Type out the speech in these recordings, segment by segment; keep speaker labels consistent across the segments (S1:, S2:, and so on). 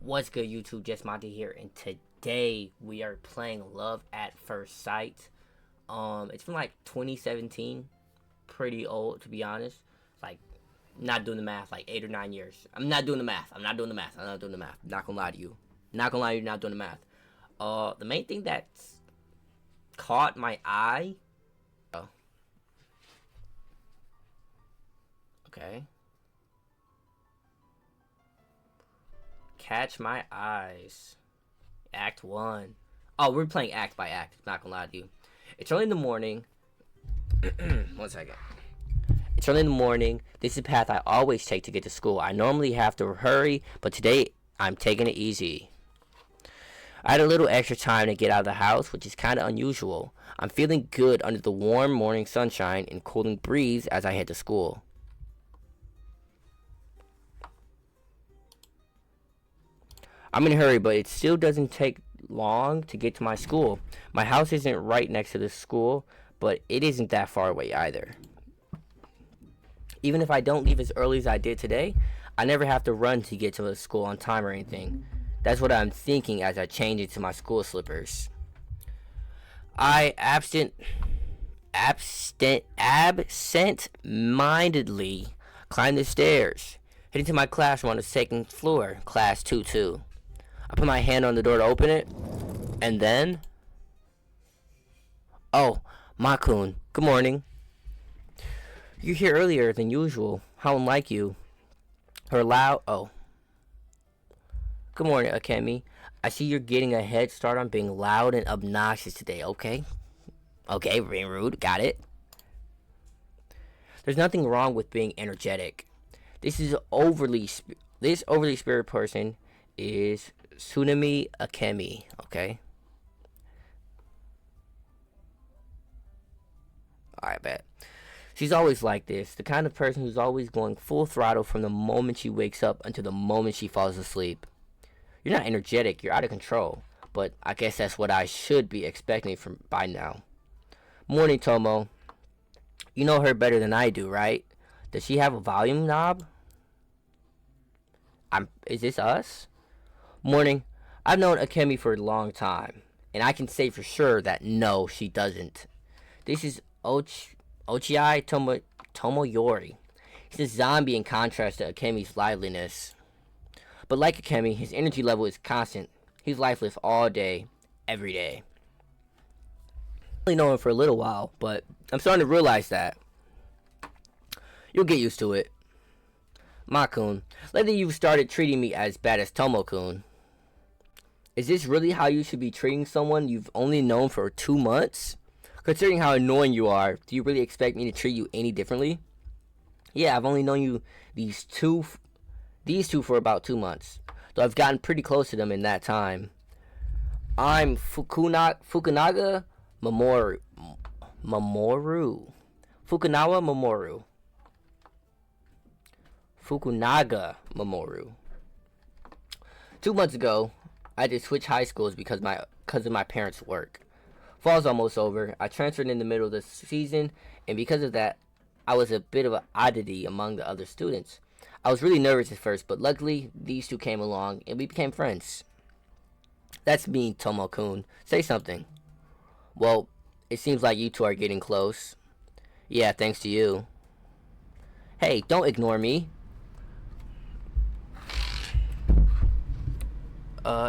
S1: What's good, YouTube? Just Monty here, and today we are playing Love at First Sight. It's from like 2017, pretty old to be honest. Like, not doing the math, like 8 or 9 years. I'm not doing the math. I'm not doing the math. Not gonna lie to you. Not gonna lie to you. Not doing the math. The main thing that's caught my eye. Oh, okay. Catch my eyes. Act 1. Oh, we're playing act by act. Not gonna lie to you. It's early in the morning. One second. It's early in the morning. This is the path I always take to get to school. I normally have to hurry, but today I'm taking it easy. I had a little extra time to get out of the house, which is kind of unusual. I'm feeling good under the warm morning sunshine and cooling breeze as I head to school. I'm in a hurry, but it still doesn't take long to get to my school. My house isn't right next to the school, but it isn't that far away either. Even if I don't leave as early as I did today, I never have to run to get to the school on time or anything. That's what I'm thinking as I change into my school slippers. I absent-mindedly climb the stairs, heading to my classroom on the second floor, class 2-2. I put my hand on the door to open it, and then... Oh, Makun, good morning. You're here earlier than usual. How unlike you. Her loud... Oh. Good morning, Akemi. I see you're getting a head start on being loud and obnoxious today, okay? Okay, being rude, got it. There's nothing wrong with being energetic. This overly spirit person is Tsunami Akemi, okay? Alright, bet. She's always like this, the kind of person who's always going full throttle from the moment she wakes up until the moment she falls asleep. You're not energetic, you're out of control, but I guess that's what I should be expecting from by now. Morning, Tomo. You know her better than I do, right? Does she have a volume knob? Is this us? Morning. I've known Akemi for a long time, and I can say for sure that no, she doesn't. This is Ochiai Tomoyori. He's a zombie in contrast to Akemi's liveliness. But like Akemi, his energy level is constant. He's lifeless all day, every day. I've only known him for a little while, but I'm starting to realize that. You'll get used to it. Makun, lately you've started treating me as bad as Tomo-kun. Is this really how you should be treating someone you've only known for 2 months? Considering how annoying you are, do you really expect me to treat you any differently? Yeah, I've only known you these two for about 2 months, though I've gotten pretty close to them in that time. I'm Fukunaga Mamoru. Fukunaga Mamoru. Fukunaga Mamoru. 2 months ago, I had to switch high schools because of my parents' work. Fall's almost over. I transferred in the middle of the season, and because of that, I was a bit of an oddity among the other students. I was really nervous at first, but luckily these two came along and we became friends. That's me, Tomo-kun. Say something. Well, it seems like you two are getting close. Yeah, thanks to you. Hey, don't ignore me.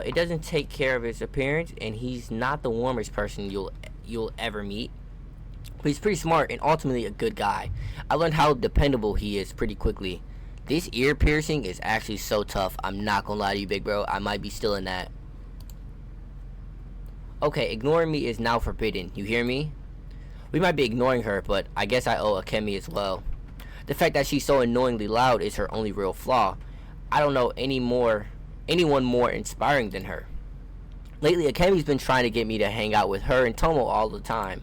S1: It doesn't take care of his appearance, and he's not the warmest person you'll ever meet. But he's pretty smart and ultimately a good guy. I learned how dependable he is pretty quickly. This ear piercing is actually so tough. I'm not gonna lie to you, big bro. I might be still in that. Okay, ignoring me is now forbidden. You hear me? We might be ignoring her, but I guess I owe Akemi as well. The fact that she's so annoyingly loud is her only real flaw. I don't know anyone more inspiring than her. Lately, Akemi's been trying to get me to hang out with her and Tomo all the time.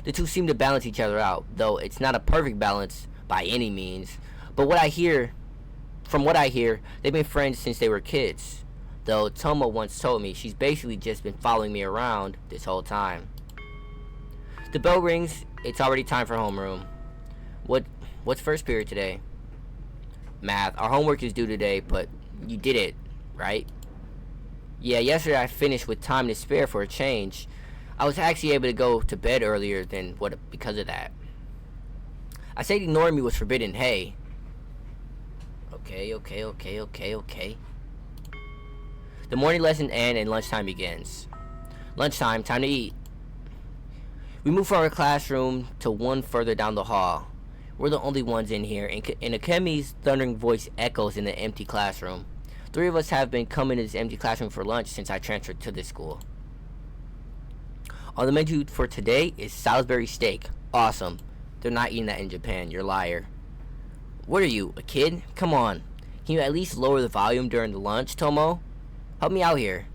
S1: The two seem to balance each other out, though it's not a perfect balance by any means. But from what I hear, they've been friends since they were kids. Though Tomo once told me she's basically just been following me around this whole time. The bell rings. It's already time for homeroom. What's first period today? Math. Our homework is due today, but you did it, right? Yeah, yesterday I finished with time to spare for a change. I was actually able to go to bed earlier than what because of that. I said ignoring me was forbidden. Hey. Okay. The morning lesson ends and lunchtime begins. Lunchtime, time to eat. We move from our classroom to one further down the hall. We're the only ones in here, and Akemi's thundering voice echoes in the empty classroom. 3 of us have been coming to this empty classroom for lunch since I transferred to this school. On the menu for today is Salisbury steak. Awesome. They're not eating that in Japan, you're a liar. What are you, a kid? Come on. Can you at least lower the volume during the lunch, Tomo? Help me out here.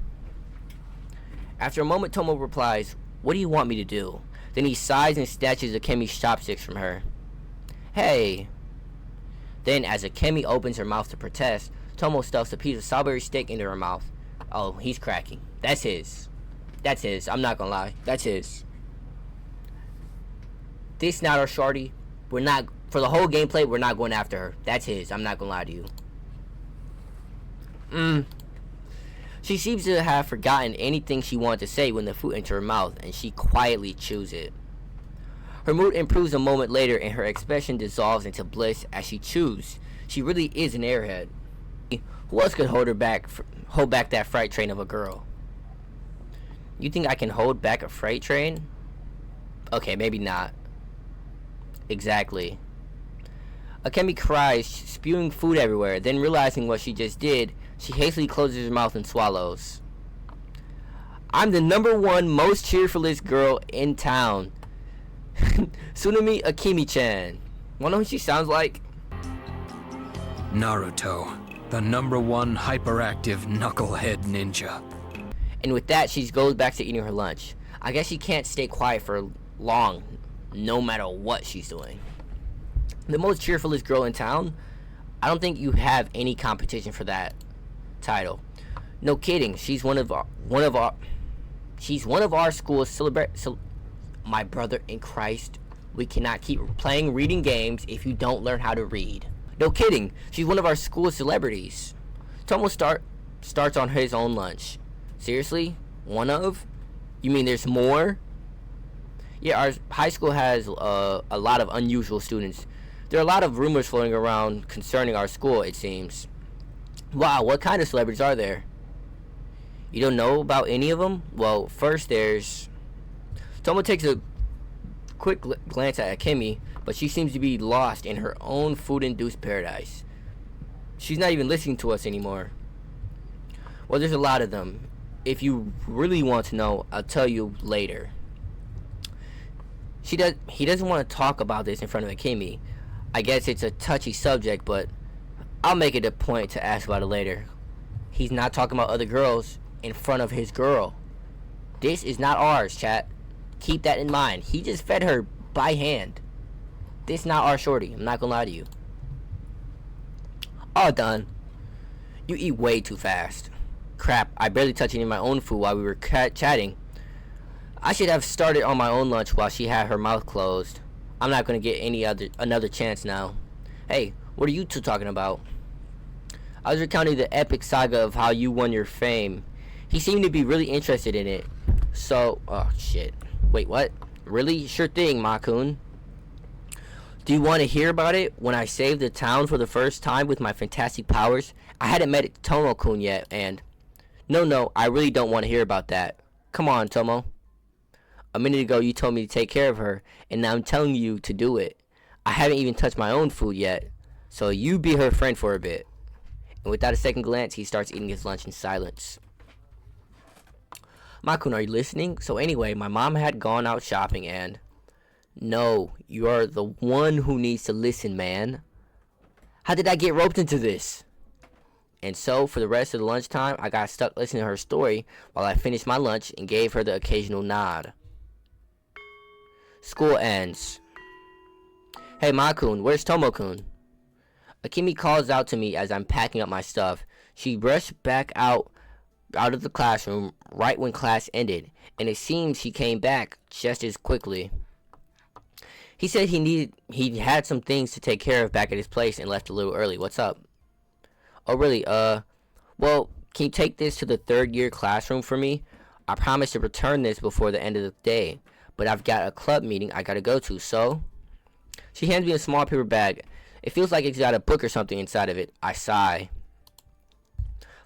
S1: After a moment, Tomo replies, what do you want me to do? Then he sighs and snatches Akemi's chopsticks from her. Hey. Then, as Akemi opens her mouth to protest, Tomo stuffs a piece of Salisbury steak into her mouth. Oh, he's cracking. That's his. I'm not gonna lie. That's his. This not our shorty. We're not, for the whole gameplay, we're not going after her. That's his. I'm not gonna lie to you. She seems to have forgotten anything she wanted to say when the food entered her mouth, and she quietly chews it. Her mood improves a moment later, and her expression dissolves into bliss as she chews. She really is an airhead. Who else could hold back that freight train of a girl? You think I can hold back a freight train? Okay, maybe not. Exactly. Akemi cries, spewing food everywhere. Then, realizing what she just did, she hastily closes her mouth and swallows. I'm the #1 most cheerfulest girl in town. Tsunami Akemi-chan. Wanna know who she sounds like?
S2: Naruto, the #1 hyperactive knucklehead ninja.
S1: And with that, she goes back to eating her lunch. I guess she can't stay quiet for long, no matter what she's doing. The most cheerfulest girl in town? I don't think you have any competition for that title. No kidding. She's one of our school's my brother in Christ. We cannot keep playing reading games if you don't learn how to read. No kidding. She's one of our school celebrities. Tomo starts on his own lunch. Seriously? One of? You mean there's more? Yeah, our high school has a lot of unusual students. There are a lot of rumors floating around concerning our school, it seems. Wow, what kind of celebrities are there? You don't know about any of them? Well, first there's... Tomo takes a quick glance at Akemi, but she seems to be lost in her own food-induced paradise. She's not even listening to us anymore. Well, there's a lot of them. If you really want to know, I'll tell you later. He doesn't want to talk about this in front of Akemi. I guess it's a touchy subject, but I'll make it a point to ask about it later. He's not talking about other girls in front of his girl. This is not ours, chat. Keep that in mind. He just fed her by hand. This not our shorty. I'm not gonna lie to you. All done. You eat way too fast. Crap, I barely touched any of my own food while we were chatting. I should have started on my own lunch while she had her mouth closed. I'm not gonna get another chance now. Hey, what are you two talking about? I was recounting the epic saga of how you won your fame. He seemed to be really interested in it. So, oh shit. Wait, what? Really? Sure thing, Makun. Do you want to hear about it? When I saved the town for the first time with my fantastic powers, I hadn't met Tomo-kun yet, and... No, I really don't want to hear about that. Come on, Tomo. A minute ago, you told me to take care of her, and now I'm telling you to do it. I haven't even touched my own food yet, so you be her friend for a bit. And without a second glance, he starts eating his lunch in silence. Makun, are you listening? So anyway, my mom had gone out shopping and... No, you are the one who needs to listen, man. How did I get roped into this? And so, for the rest of the lunchtime, I got stuck listening to her story while I finished my lunch and gave her the occasional nod. School ends. Hey, Makun, where's Tomo-kun? Akemi calls out to me as I'm packing up my stuff. She rushed back out of the classroom right when class ended, and it seems he came back just as quickly. He said he had some things to take care of back at his place and left a little early. What's up? Oh, really? Well, Can you take this to the third year classroom for me? I promise to return this before the end of the day, but I've got a club meeting I gotta go to, so? She hands me a small paper bag. It feels like it's got a book or something inside of it. I sigh.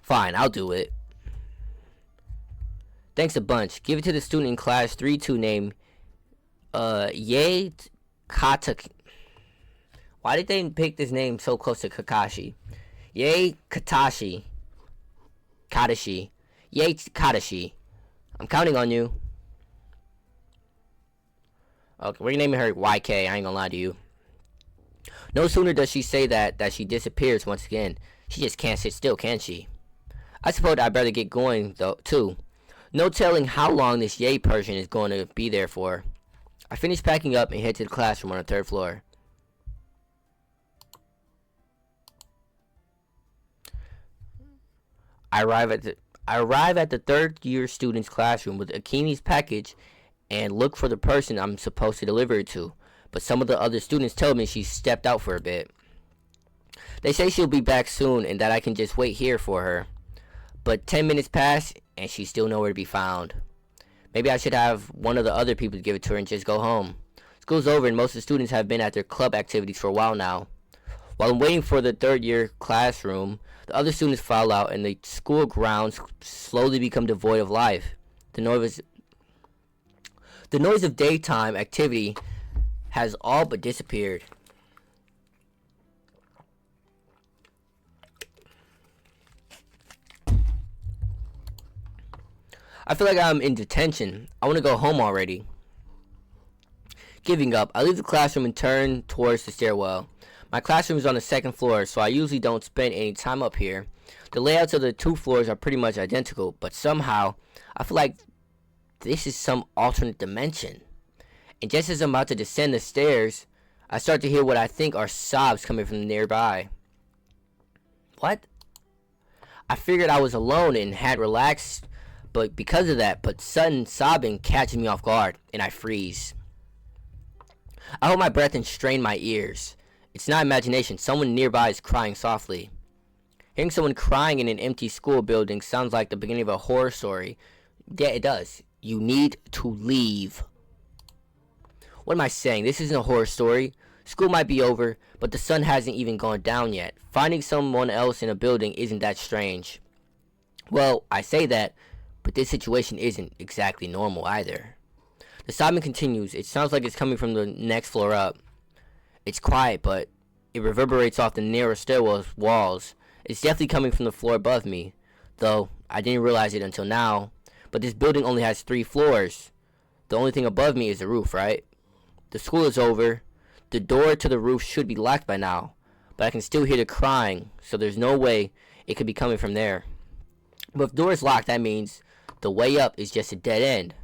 S1: Fine, I'll do it. Thanks a bunch. Give it to the student in class 3-2 named Yae Kata. Why did they pick this name so close to Kakashi? Yae Katashi. Katashi. Yae Katashi. I'm counting on you. Okay, we're naming her YK. I ain't gonna lie to you. No sooner does she say that she disappears once again. She just can't sit still, can she? I suppose I'd better get going, though, too. No telling how long this Yae person is going to be there for. I finish packing up and head to the classroom on the third floor. I arrive at the third year student's classroom with Akimi's package and look for the person I'm supposed to deliver it to. But some of the other students tell me she stepped out for a bit. They say she'll be back soon and that I can just wait here for her. But 10 minutes pass and she's still nowhere to be found. Maybe I should have one of the other people give it to her and just go home. School's over and most of the students have been at their club activities for a while now. While I'm waiting for the third year classroom, the other students file out and the school grounds slowly become devoid of life. The noise of daytime activity has all but disappeared. I feel like I'm in detention. I want to go home already. Giving up, I leave the classroom and turn towards the stairwell. My classroom is on the second floor, so I usually don't spend any time up here. The layouts of the two floors are pretty much identical, but somehow I feel like this is some alternate dimension. And just as I'm about to descend the stairs, I start to hear what I think are sobs coming from nearby. What? I figured I was alone and had relaxed, but because of that, sudden sobbing catches me off guard, and I freeze. I hold my breath and strain my ears. It's not imagination. Someone nearby is crying softly. Hearing someone crying in an empty school building sounds like the beginning of a horror story. Yeah, it does. You need to leave. What am I saying? This isn't a horror story. School might be over, but the sun hasn't even gone down yet. Finding someone else in a building isn't that strange. Well, I say that, but this situation isn't exactly normal either. The sobbing continues. It sounds like it's coming from the next floor up. It's quiet, but it reverberates off the narrow stairwell walls. It's definitely coming from the floor above me, though I didn't realize it until now. But this building only has 3 floors. The only thing above me is the roof, right? The school is over. The door to the roof should be locked by now, but I can still hear the crying, so there's no way it could be coming from there. But if the door is locked, that means the way up is just a dead end.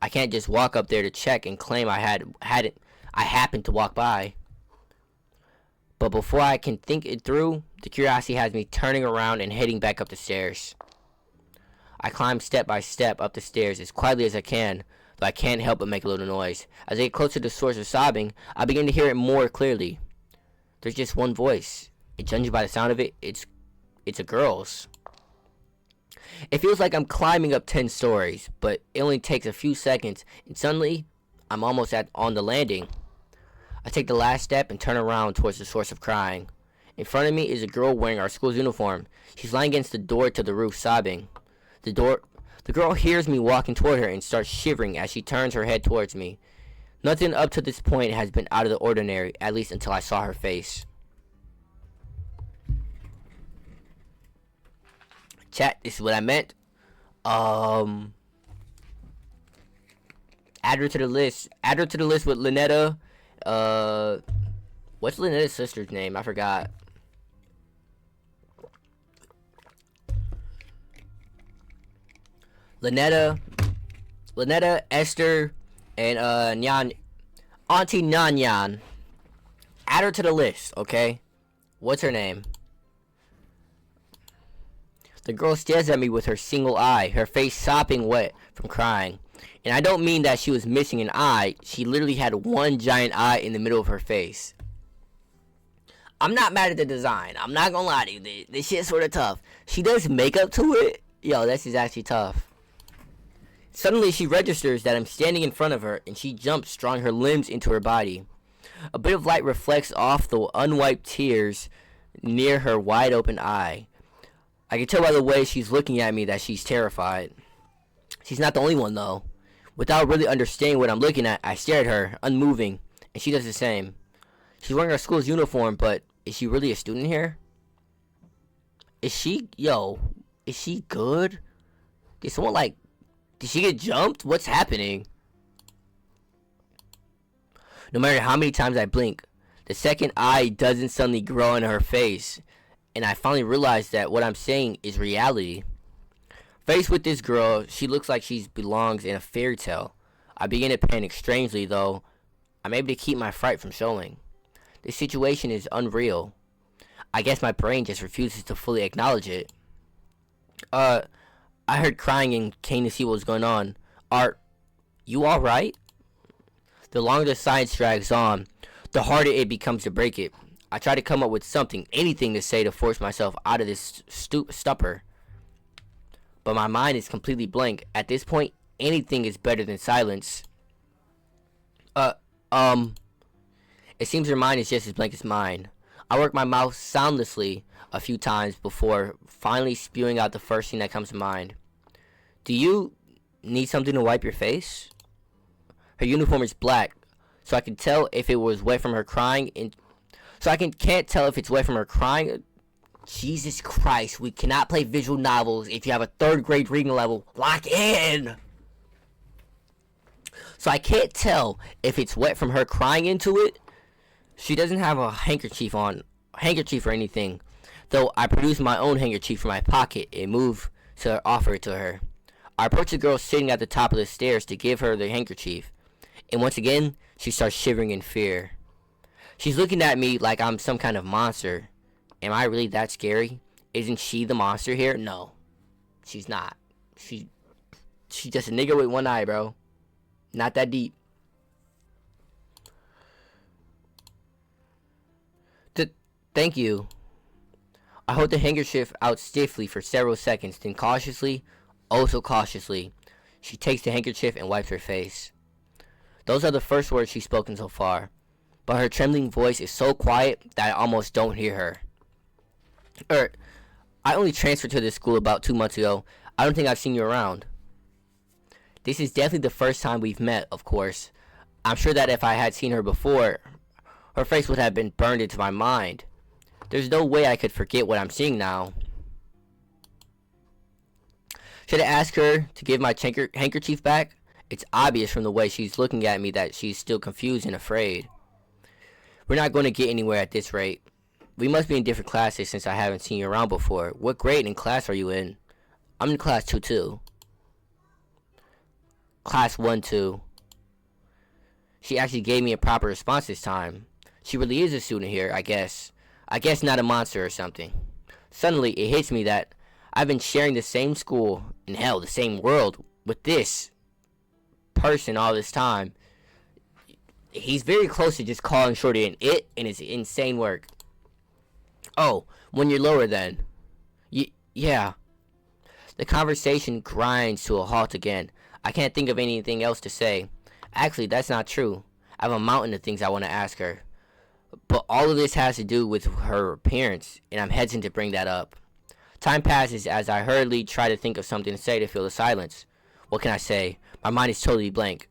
S1: I can't just walk up there to check and claim I happened to walk by. But before I can think it through, the curiosity has me turning around and heading back up the stairs. I climb step by step up the stairs as quietly as I can, though I can't help but make a little noise. As I get closer to the source of sobbing, I begin to hear it more clearly. There's just one voice, and judging by the sound of it, it's a girl's. It feels like I'm climbing up 10 stories, but it only takes a few seconds, and suddenly, I'm almost on the landing. I take the last step and turn around towards the source of crying. In front of me is a girl wearing our school's uniform. She's lying against the door to the roof, sobbing. The girl hears me walking toward her and starts shivering as she turns her head towards me. Nothing up to this point has been out of the ordinary, at least until I saw her face. Chat, this is what I meant. Add her to the list. Add her to the list with Lynetta. What's Lynetta's sister's name? I forgot. Lynetta, Esther, and Auntie Nyan. Add her to the list, okay? What's her name? The girl stares at me with her single eye, her face sopping wet from crying. And I don't mean that she was missing an eye. She literally had one giant eye in the middle of her face. I'm not mad at the design. I'm not gonna lie to you. This shit's sort of tough. She does makeup to it. Yo, this is actually tough. Suddenly, she registers that I'm standing in front of her, and she jumps, drawing her limbs into her body. A bit of light reflects off the unwiped tears near her wide-open eye. I can tell by the way she's looking at me that she's terrified. She's not the only one, though. Without really understanding what I'm looking at, I stare at her, unmoving, and she does the same. She's wearing her school's uniform, but is she really a student here? Is she good? Did she get jumped? What's happening? No matter how many times I blink, the second eye doesn't suddenly grow in her face, and I finally realize that what I'm saying is reality. Faced with this girl, she looks like she belongs in a fairy tale. I begin to panic strangely, though I'm able to keep my fright from showing. This situation is unreal. I guess my brain just refuses to fully acknowledge it. I heard crying and came to see what was going on. Are you alright? The longer the silence drags on, the harder it becomes to break it. I try to come up with something, anything to say to force myself out of this stupor. But my mind is completely blank. At this point, anything is better than silence. It seems her mind is just as blank as mine. I work my mouth soundlessly a few times before finally spewing out the first thing that comes to mind. Do you need something to wipe your face? Her uniform is black, so I can tell if it was wet from her crying. Can't tell if it's wet from her crying. Jesus Christ, we cannot play visual novels if you have a 3rd grade reading level. Lock in! So I can't tell if it's wet from her crying into it. She doesn't have a handkerchief or anything, though I produce my own handkerchief from my pocket and move to offer it to her. I approach the girl sitting at the top of the stairs to give her the handkerchief, and once again, she starts shivering in fear. She's looking at me like I'm some kind of monster. Am I really that scary? Isn't she the monster here? No, she's not. She's just a nigga with one eye, bro. Not that deep. Thank you. I hold the handkerchief out stiffly for several seconds, then cautiously, oh so cautiously, she takes the handkerchief and wipes her face. Those are the first words she's spoken so far, but her trembling voice is so quiet that I almost don't hear her. I only transferred to this school about 2 months ago. I don't think I've seen you around. This is definitely the first time we've met, of course. I'm sure that if I had seen her before, her face would have been burned into my mind. There's no way I could forget what I'm seeing now. Should I ask her to give my handkerchief back? It's obvious from the way she's looking at me that she's still confused and afraid. We're not going to get anywhere at this rate. We must be in different classes since I haven't seen you around before. What grade and class are you in? I'm in class 2-2. Class 1-2. She actually gave me a proper response this time. She really is a student here, I guess. I guess not a monster or something. Suddenly, it hits me that I've been sharing the same school, and hell, the same world, with this person all this time. He's very close to just calling Shorty an it and his insane work. Oh, when you're lower then. Yeah. The conversation grinds to a halt again. I can't think of anything else to say. Actually, that's not true. I have a mountain of things I want to ask her. But all of this has to do with her appearance, and I'm hesitant to bring that up. Time passes as I hurriedly try to think of something to say to fill the silence. What can I say? My mind is totally blank.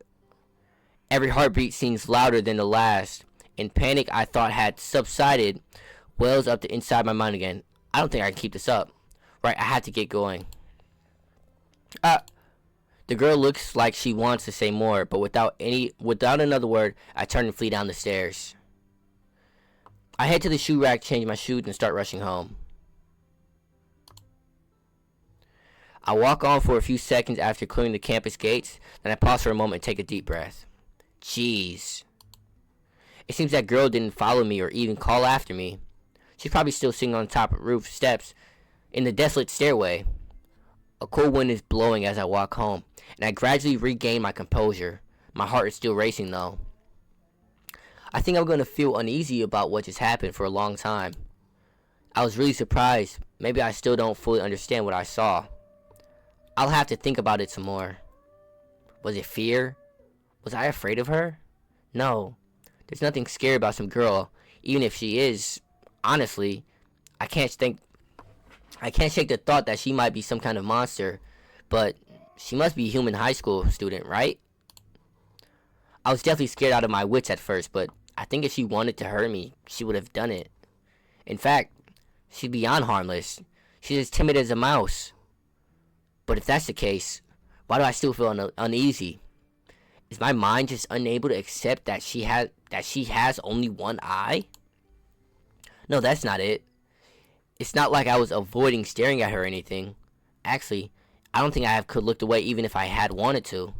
S1: Every heartbeat seems louder than the last, and panic I thought had subsided wells up the inside my mind again. I don't think I can keep this up. Right, I have to get going. The girl looks like she wants to say more, but without another word, I turn and flee down the stairs. I head to the shoe rack, change my shoes, and start rushing home. I walk on for a few seconds after clearing the campus gates, then I pause for a moment and take a deep breath. Jeez. It seems that girl didn't follow me or even call after me. She's probably still sitting on top of roof steps in the desolate stairway. A cool wind is blowing as I walk home, and I gradually regain my composure. My heart is still racing, though. I think I'm going to feel uneasy about what just happened for a long time. I was really surprised. Maybe I still don't fully understand what I saw. I'll have to think about it some more. Was it fear? Was I afraid of her? No. There's nothing scary about some girl, even if she is. Honestly, I can't shake the thought that she might be some kind of monster, but she must be a human high school student, right? I was definitely scared out of my wits at first, but I think if she wanted to hurt me, she would have done it. In fact, she's beyond harmless. She's as timid as a mouse. But if that's the case, why do I still feel uneasy? Is my mind just unable to accept that she has only one eye? No, that's not it. It's not like I was avoiding staring at her or anything. Actually, I don't think I could looked away even if I had wanted to.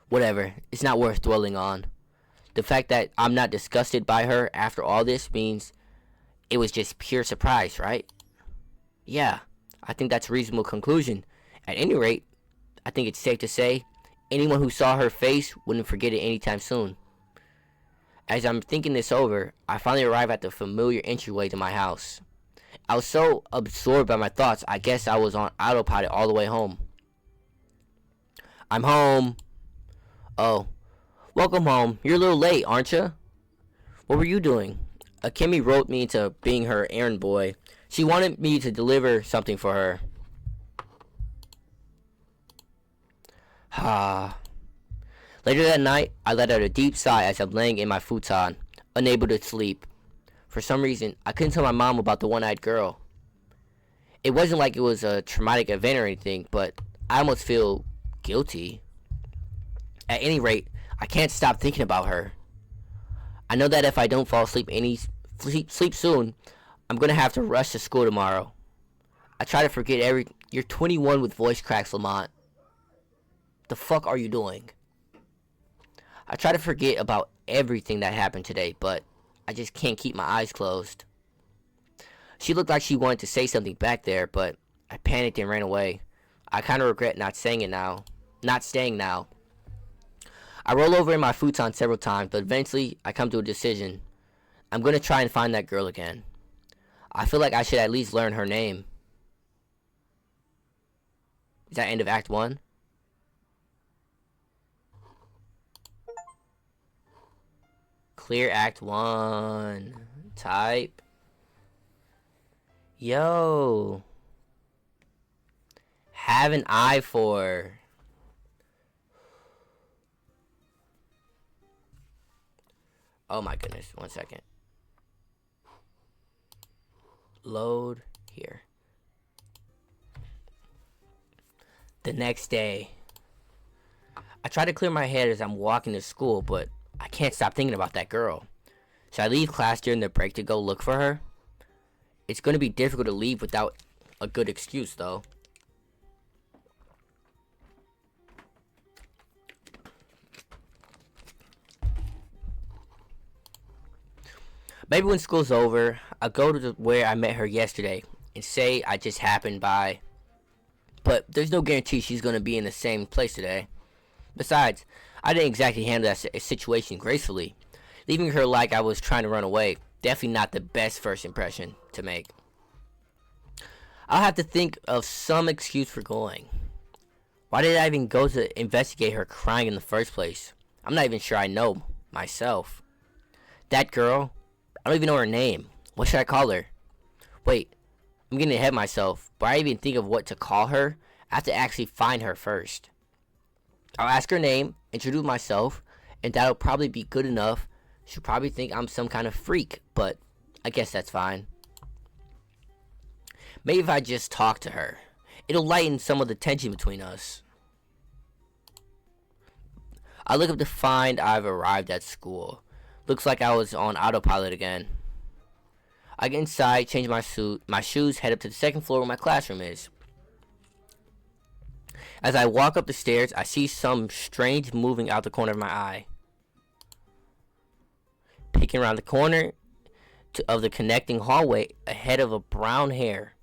S1: Whatever, it's not worth dwelling on. The fact that I'm not disgusted by her after all this means it was just pure surprise, right? Yeah, I think that's a reasonable conclusion. At any rate, I think it's safe to say anyone who saw her face wouldn't forget it anytime soon. As I'm thinking this over, I finally arrive at the familiar entryway to my house. I was so absorbed by my thoughts, I guess I was on autopilot all the way home. I'm home. Oh, welcome home. You're a little late, aren't you? What were you doing? Akemi wrote me into being her errand boy. She wanted me to deliver something for her. Later that night, I let out a deep sigh as I'm laying in my futon, unable to sleep. For some reason, I couldn't tell my mom about the one-eyed girl. It wasn't like it was a traumatic event or anything, but I almost feel guilty. At any rate, I can't stop thinking about her. I know that if I don't fall asleep sleep soon, I'm gonna have to rush to school tomorrow. I try to forget You're 21 with voice cracks, Lamont. The fuck are you doing? I try to forget about everything that happened today, but I just can't keep my eyes closed. She looked like she wanted to say something back there, but I panicked and ran away. I kind of regret not staying now. I roll over in my futon several times, but eventually I come to a decision. I'm going to try and find that girl again. I feel like I should at least learn her name. Is that end of Act 1? Clear Act 1. Type. Yo. Have an eye for. Oh my goodness. 1 second. Load here. The next day. I try to clear my head as I'm walking to school, but I can't stop thinking about that girl. Should I leave class during the break to go look for her? It's going to be difficult to leave without a good excuse, though. Maybe when school's over, I'll go to where I met her yesterday and say I just happened by. But there's no guarantee she's going to be in the same place today. Besides, I didn't exactly handle that situation gracefully. Leaving her like I was trying to run away, definitely not the best first impression to make. I'll have to think of some excuse for going. Why did I even go to investigate her crying in the first place? I'm not even sure I know myself. That girl, I don't even know her name. What should I call her? Wait, I'm getting ahead of myself. But I even think of what to call her, I have to actually find her first. I'll ask her name, introduce myself, and that'll probably be good enough. She'll probably think I'm some kind of freak, but I guess that's fine. Maybe if I just talk to her, it'll lighten some of the tension between us. I look up to find I've arrived at school. Looks like I was on autopilot again. I get inside, change my shoes, head up to the second floor where my classroom is. As I walk up the stairs, I see some strange moving out the corner of my eye. Peeking around the corner of the connecting hallway, a head of brown hair.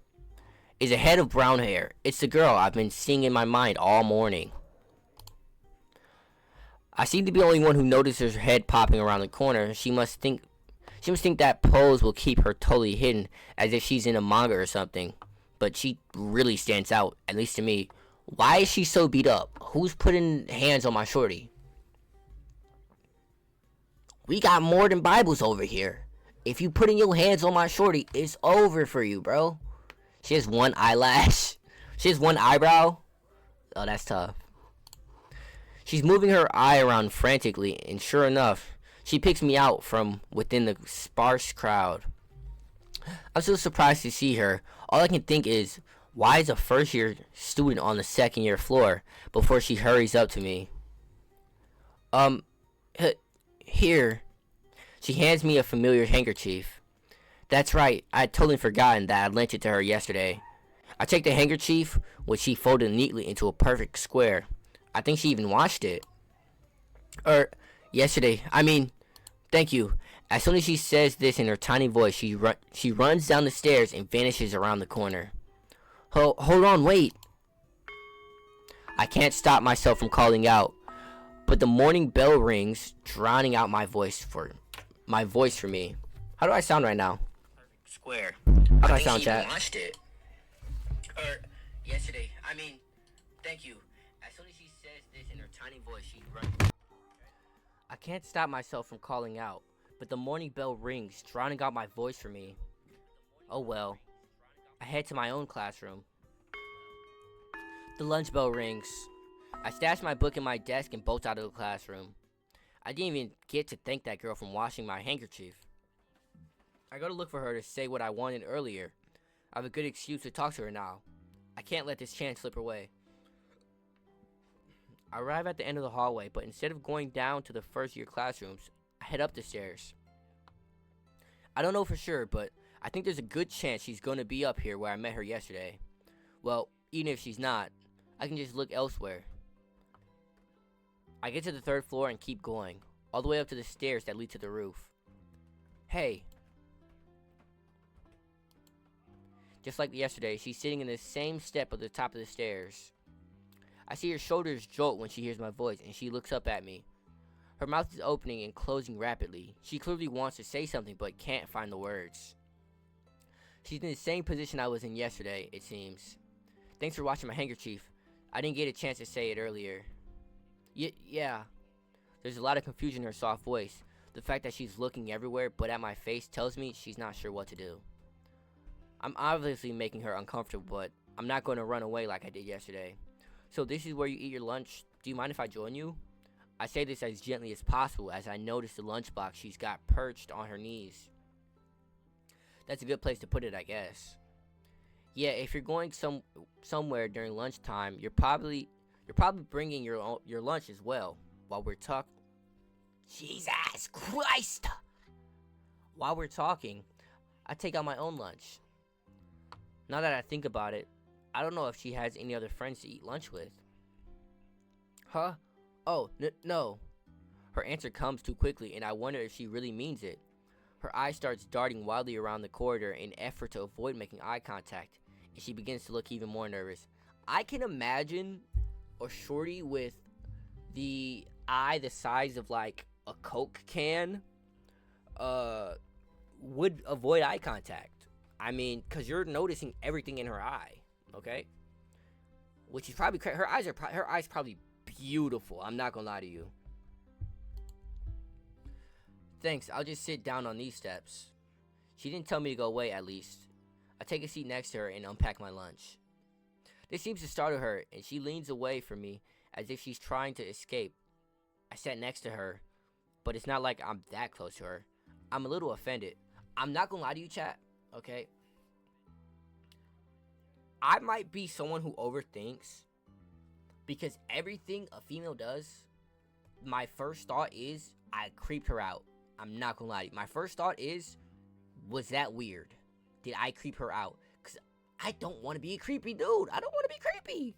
S1: It's the girl I've been seeing in my mind all morning. I seem to be the only one who notices her head popping around the corner. She must think that pose will keep her totally hidden, as if she's in a manga or something. But she really stands out, at least to me. Why is she so beat up? Who's putting hands on my shorty? We got more than Bibles over here. If you putting your hands on my shorty, it's over for you, bro. She has one eyelash. She has one eyebrow. Oh, that's tough. She's moving her eye around frantically, and sure enough, she picks me out from within the sparse crowd. I'm so surprised to see her. All I can think is, why is a first-year student on the second-year floor before she hurries up to me? Here. She hands me a familiar handkerchief. That's right, I had totally forgotten that I lent it to her yesterday. I take the handkerchief, which she folded neatly into a perfect square. I think she even washed it. Yesterday. Thank you. As soon as she says this in her tiny voice, she runs down the stairs and vanishes around the corner. Hold on, wait. I can't stop myself from calling out, but the morning bell rings, drowning out my voice for me. How do I sound right now? Perfect square. How do I sound, chat? Watched it. Yesterday. Thank you. As soon as she says this in her tiny voice, she runs. I can't stop myself from calling out, but the morning bell rings, drowning out my voice for me. Oh well. I head to my own classroom. The lunch bell rings. I stash my book in my desk and bolt out of the classroom. I didn't even get to thank that girl for washing my handkerchief. I go to look for her to say what I wanted earlier. I have a good excuse to talk to her now. I can't let this chance slip away. I arrive at the end of the hallway, but instead of going down to the first-year classrooms, I head up the stairs. I don't know for sure, but I think there's a good chance she's going to be up here where I met her yesterday. Well, even if she's not, I can just look elsewhere. I get to the third floor and keep going, all the way up to the stairs that lead to the roof. Hey. Just like yesterday, she's sitting in the same step at the top of the stairs. I see her shoulders jolt when she hears my voice, and she looks up at me. Her mouth is opening and closing rapidly. She clearly wants to say something, but can't find the words. She's in the same position I was in yesterday, it seems. Thanks for washing my handkerchief. I didn't get a chance to say it earlier. Yeah. There's a lot of confusion in her soft voice. The fact that she's looking everywhere but at my face tells me she's not sure what to do. I'm obviously making her uncomfortable, but I'm not going to run away like I did yesterday. So this is where you eat your lunch. Do you mind if I join you? I say this as gently as possible as I notice the lunchbox she's got perched on her knees. That's a good place to put it, I guess. Yeah, if you're going somewhere during lunchtime, you're probably bringing your lunch as well. While we're talking, Jesus Christ! While we're talking, I take out my own lunch. Now that I think about it, I don't know if she has any other friends to eat lunch with. Huh? Oh, no. Her answer comes too quickly, and I wonder if she really means it. Her eye starts darting wildly around the corridor in an effort to avoid making eye contact, and she begins to look even more nervous. I can imagine a shorty with the eye the size of like a Coke can would avoid eye contact. Because you're noticing everything in her eye, okay? Which is probably her eyes probably beautiful. I'm not gonna lie to you. Thanks, I'll just sit down on these steps. She didn't tell me to go away, at least. I take a seat next to her and unpack my lunch. This seems to startle her, and she leans away from me as if she's trying to escape. I sat next to her, but it's not like I'm that close to her. I'm a little offended. I'm not gonna lie to you, chat, okay? I might be someone who overthinks, because everything a female does, my first thought is, I creeped her out. I'm not gonna lie to you. My first thought is, was that weird? Did I creep her out? Because I don't want to be a creepy dude. I don't want to be creepy.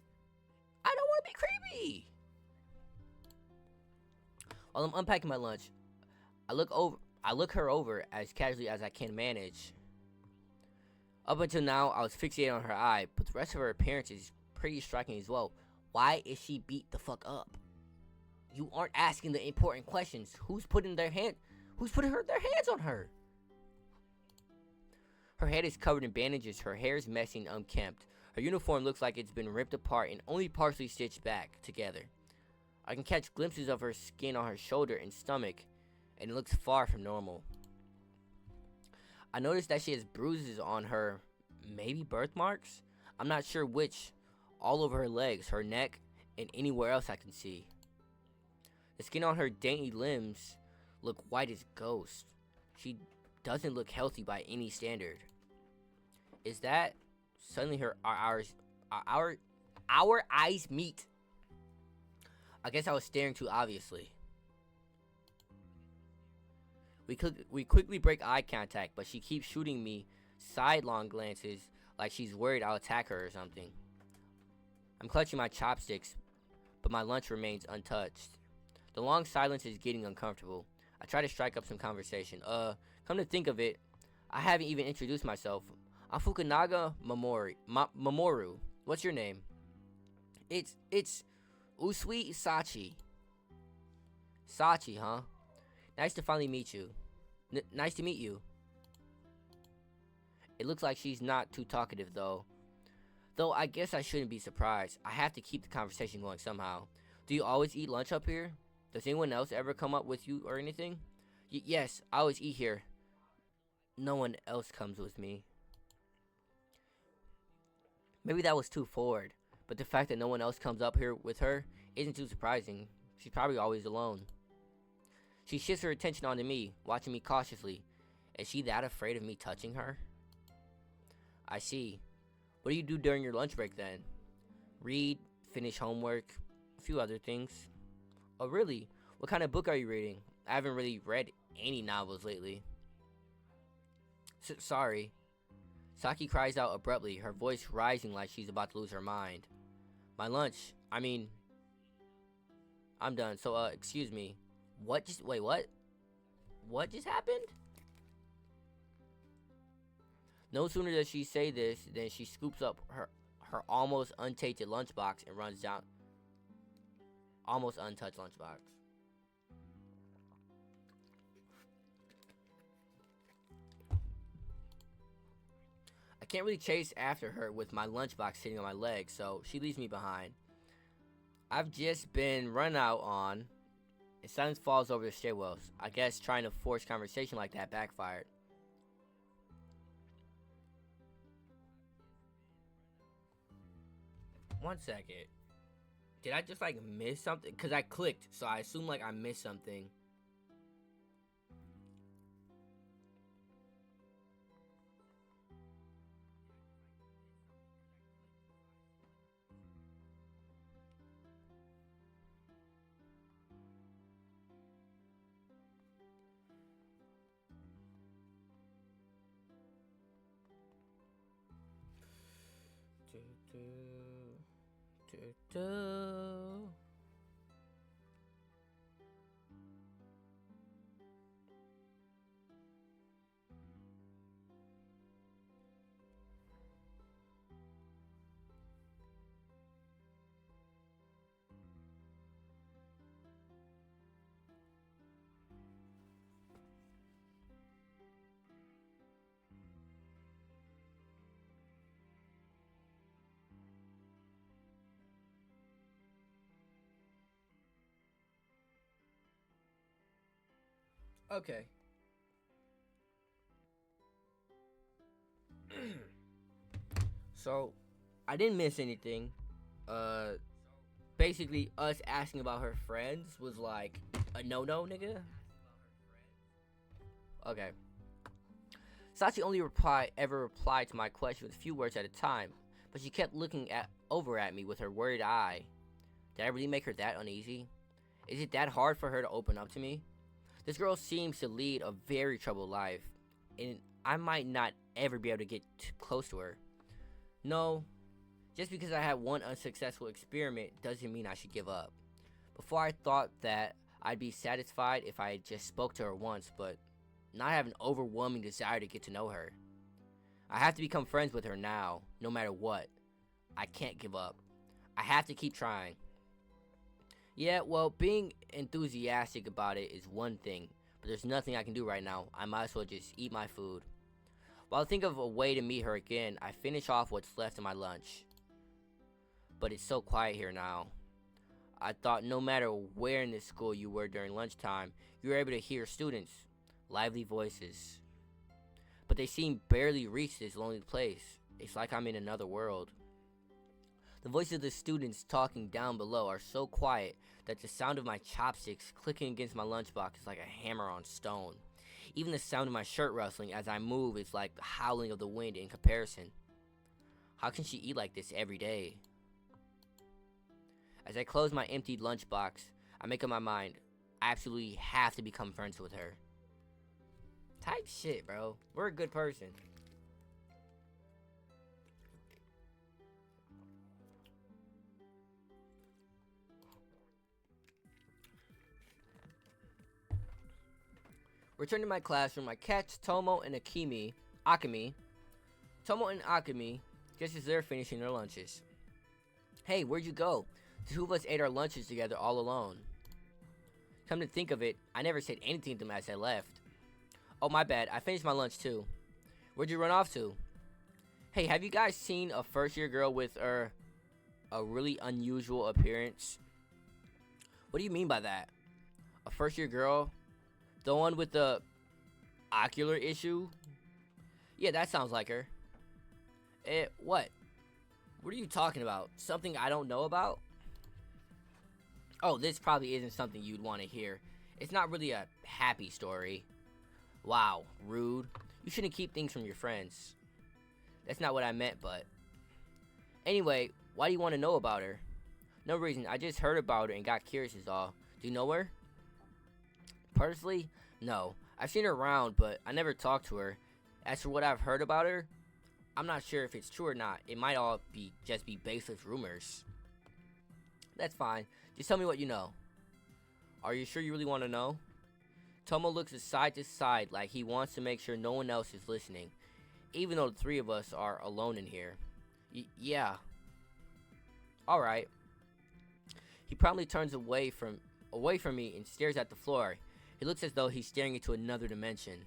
S1: While I'm unpacking my lunch, I look her over as casually as I can manage. Up until now, I was fixated on her eye, but the rest of her appearance is pretty striking as well. Why is she beat the fuck up? You aren't asking the important questions. Who's putting their hands on her? Her head is covered in bandages. Her hair is messy and unkempt. Her uniform looks like it's been ripped apart and only partially stitched back together. I can catch glimpses of her skin on her shoulder and stomach, and it looks far from normal. I noticed that she has bruises on her, maybe birthmarks? I'm not sure which, all over her legs, her neck, and anywhere else I can see. The skin on her dainty limbs look white as ghost. She doesn't look healthy by any standard. Is that suddenly our eyes meet? I guess I was staring too obviously. We quickly break eye contact, but she keeps shooting me sidelong glances like she's worried I'll attack her or something. I'm clutching my chopsticks, but my lunch remains untouched. The long silence is getting uncomfortable. I try to strike up some conversation. Come to think of it, I haven't even introduced myself. I'm Fukunaga Mamoru. What's your name? It's Usui Sachi. Sachi, huh? Nice to finally meet you. Nice to meet you. It looks like she's not too talkative though. Though I guess I shouldn't be surprised. I have to keep the conversation going somehow. Do you always eat lunch up here? Does anyone else ever come up with you or anything? Yes, I always eat here. No one else comes with me. Maybe that was too forward, but the fact that no one else comes up here with her isn't too surprising. She's probably always alone. She shifts her attention onto me, watching me cautiously. Is she that afraid of me touching her? I see. What do you do during your lunch break then? Read, finish homework, a few other things. Oh really? What kind of book are you reading? I haven't really read any novels lately. Sorry. Saki cries out abruptly, her voice rising like she's about to lose her mind. My lunch, I'm done, so excuse me. What just happened? No sooner does she say this than she scoops up her almost untasted lunchbox and runs down. Almost untouched lunchbox. I can't really chase after her with my lunchbox sitting on my leg, so she leaves me behind. I've just been run out on, and silence falls over the stairwells. I guess trying to force conversation like that backfired. One second. Did I just miss something? Because I clicked, so I assume I missed something. Okay. So, I didn't miss anything. Basically, us asking about her friends was a no-no, nigga. Okay. Sachi only ever replied to my question with a few words at a time, but she kept looking over at me with her worried eye. Did I really make her that uneasy? Is it that hard for her to open up to me? This girl seems to lead a very troubled life, and I might not ever be able to get too close to her. No, just because I had one unsuccessful experiment doesn't mean I should give up. Before I thought that I'd be satisfied if I just spoke to her once, but now I have an overwhelming desire to get to know her. I have to become friends with her now, no matter what. I can't give up. I have to keep trying. Yeah, well, being enthusiastic about it is one thing, but there's nothing I can do right now. I might as well just eat my food. While I think of a way to meet her again, I finish off what's left of my lunch. But it's so quiet here now. I thought no matter where in this school you were during lunchtime, you were able to hear students, lively voices. But they seem barely reach this lonely place. It's like I'm in another world. The voices of the students talking down below are so quiet that the sound of my chopsticks clicking against my lunchbox is like a hammer on stone. Even the sound of my shirt rustling as I move is like the howling of the wind in comparison. How can she eat like this every day? As I close my emptied lunchbox, I make up my mind. I absolutely have to become friends with her. Type shit, bro. We're a good person. Returning to my classroom, I catch Tomo and Akemi, Tomo and Akemi, just as they're finishing their lunches. Hey, where'd you go? The two of us ate our lunches together all alone. Come to think of it, I never said anything to them as I left. Oh, my bad, I finished my lunch too. Where'd you run off to? Hey, have you guys seen a first-year girl with a really unusual appearance? What do you mean by that? A first-year girl? The one with the ocular issue? Yeah, that sounds like her. What? What are you talking about? Something I don't know about? Oh, this probably isn't something you'd want to hear. It's not really a happy story. Wow, rude. You shouldn't keep things from your friends. That's not what I meant, but... Anyway, why do you want to know about her? No reason, I just heard about her and got curious is all. Do you know her? Personally, no. I've seen her around, but I never talked to her. As for what I've heard about her, I'm not sure if it's true or not. It might all be just be baseless rumors. That's fine. Just tell me what you know. Are you sure you really want to know? Tomo looks side to side like he wants to make sure no one else is listening, even though the three of us are alone in here. Yeah. Alright. He promptly turns away from me and stares at the floor. He looks as though he's staring into another dimension.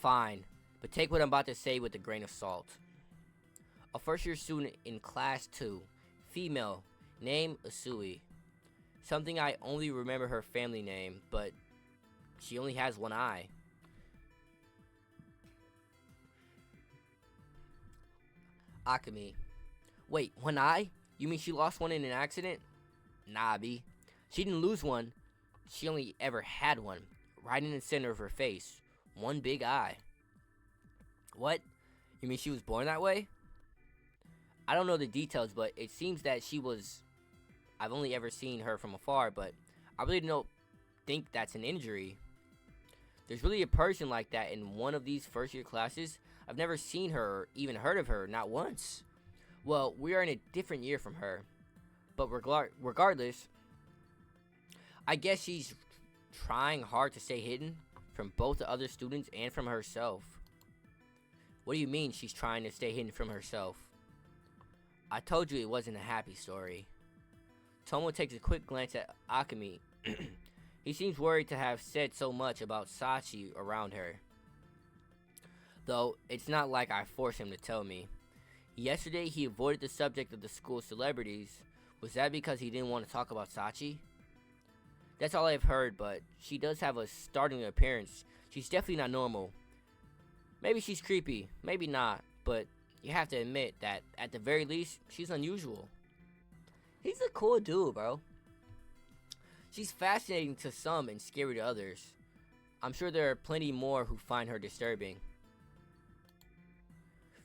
S1: Fine, but take what I'm about to say with a grain of salt. A first-year student in Class 2, female, name Usui. Something I only remember her family name, but she only has one eye. Akemi. Wait, one eye? You mean she lost one in an accident? Nah, B. She didn't lose one. She only ever had one, right in the center of her face. One big eye. What? You mean she was born that way? I don't know the details, but it seems that she was... I've only ever seen her from afar, but I really don't think that's an injury. There's really a person like that in one of these first-year classes. I've never seen her or even heard of her, not once. Well, we are in a different year from her. But regardless... I guess she's trying hard to stay hidden from both the other students and from herself. What do you mean she's trying to stay hidden from herself? I told you it wasn't a happy story. Tomo takes a quick glance at Akemi. He seems worried to have said so much about Sachi around her. Though, it's not like I forced him to tell me. Yesterday, he avoided the subject of the school's celebrities. Was that because he didn't want to talk about Sachi? That's all I've heard, but she does have a startling appearance. She's definitely not normal. Maybe she's creepy, maybe not, but you have to admit that, at the very least, she's unusual. He's a cool dude, bro. She's fascinating to some and scary to others. I'm sure there are plenty more who find her disturbing.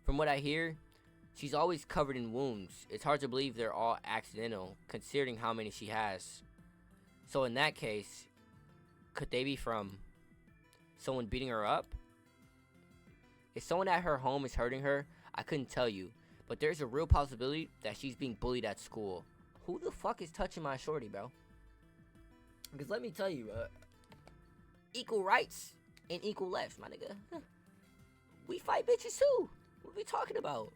S1: From what I hear, she's always covered in wounds. It's hard to believe they're all accidental, considering how many she has. So in that case, could they be from someone beating her up? If someone at her home is hurting her, I couldn't tell you. But there's a real possibility that she's being bullied at school. Who the fuck is touching my shorty, bro? Because let me tell you, equal rights and equal lefts, my nigga. We fight bitches too. What are we talking about?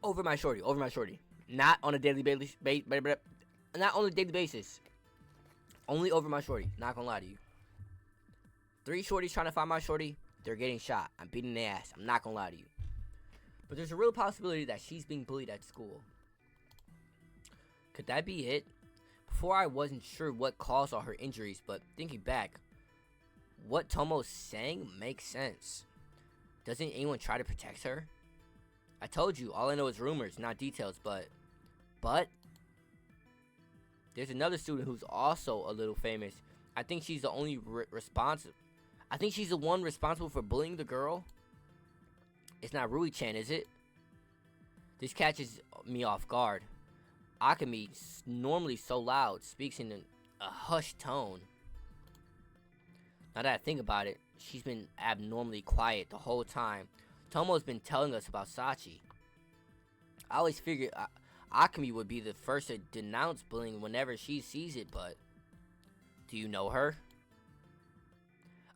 S1: Over my shorty, over my shorty. Not on a daily basis. Not on a daily basis. Only over my shorty. Not gonna lie to you. 3 shorties trying to find my shorty. They're getting shot. I'm beating their ass. I'm not gonna lie to you. But there's a real possibility that she's being bullied at school. Could that be it? Before I wasn't sure what caused all her injuries, but thinking back, what Tomo's saying makes sense. Doesn't anyone try to protect her? I told you, all I know is rumors, not details, but there's another student who's also a little famous. I think she's the only I think she's the one responsible for bullying the girl. It's not Rui-chan, is it? This catches me off guard. Akemi, normally so loud, speaks in a hushed tone. Now that I think about it, she's been abnormally quiet the whole time. Tomo's been telling us about Sachi. I always figured Akemi would be the first to denounce bullying whenever she sees it, but do you know her?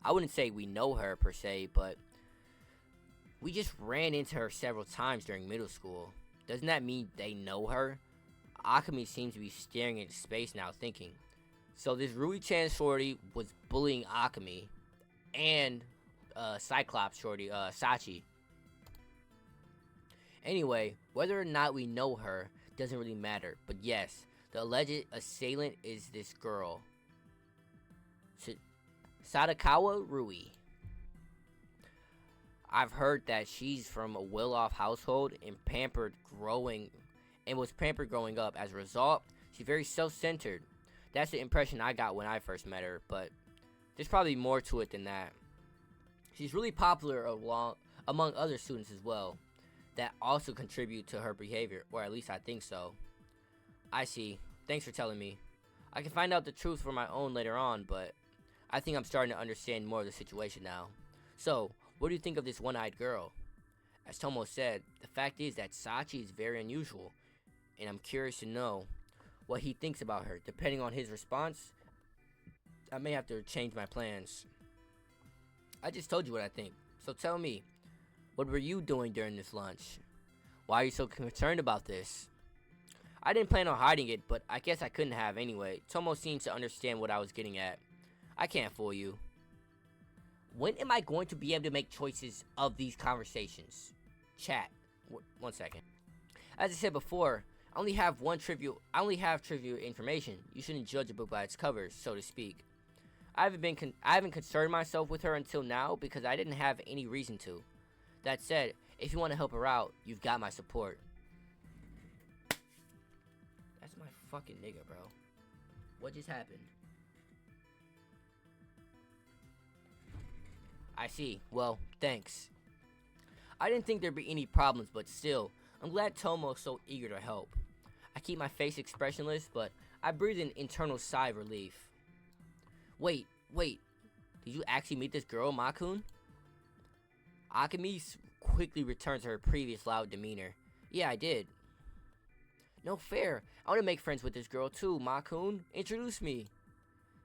S1: I wouldn't say we know her per se, but we just ran into her several times during middle school. Doesn't that mean they know her? Akemi seems to be staring into space now, thinking. So this Rui-chan shorty was bullying Akemi and Cyclops shorty, Sachi. Anyway, whether or not we know her doesn't really matter. But yes, the alleged assailant is this girl, Sadakawa Rui. I've heard that she's from a well-off household and was pampered growing up. As a result, she's very self-centered. That's the impression I got when I first met her, but there's probably more to it than that. She's really popular among other students as well, that also contribute to her behavior, or at least I think so. I see. Thanks for telling me. I can find out the truth for my own later on, but I think I'm starting to understand more of the situation now. So, what do you think of this one-eyed girl? As Tomo said, the fact is that Sachi is very unusual, and I'm curious to know what he thinks about her. Depending on his response, I may have to change my plans. I just told you what I think, so tell me, what were you doing during this lunch? Why are you so concerned about this? I didn't plan on hiding it, but I guess I couldn't have anyway. Tomo seems to understand what I was getting at. I can't fool you. When am I going to be able to make choices of these conversations? Chat. One second. As I said before, I only have trivial information. You shouldn't judge a book by its cover, so to speak. I haven't concerned myself with her until now because I didn't have any reason to. That said, if you want to help her out, you've got my support. That's my fucking nigga, bro. What just happened? I see. Well, thanks. I didn't think there'd be any problems, but still, I'm glad Tomo's so eager to help. I keep my face expressionless, but I breathe an internal sigh of relief. Wait. Did you actually meet this girl, Makun? Akemi quickly returns to her previous loud demeanor. Yeah, I did. No fair. I want to make friends with this girl too, Makun. Introduce me.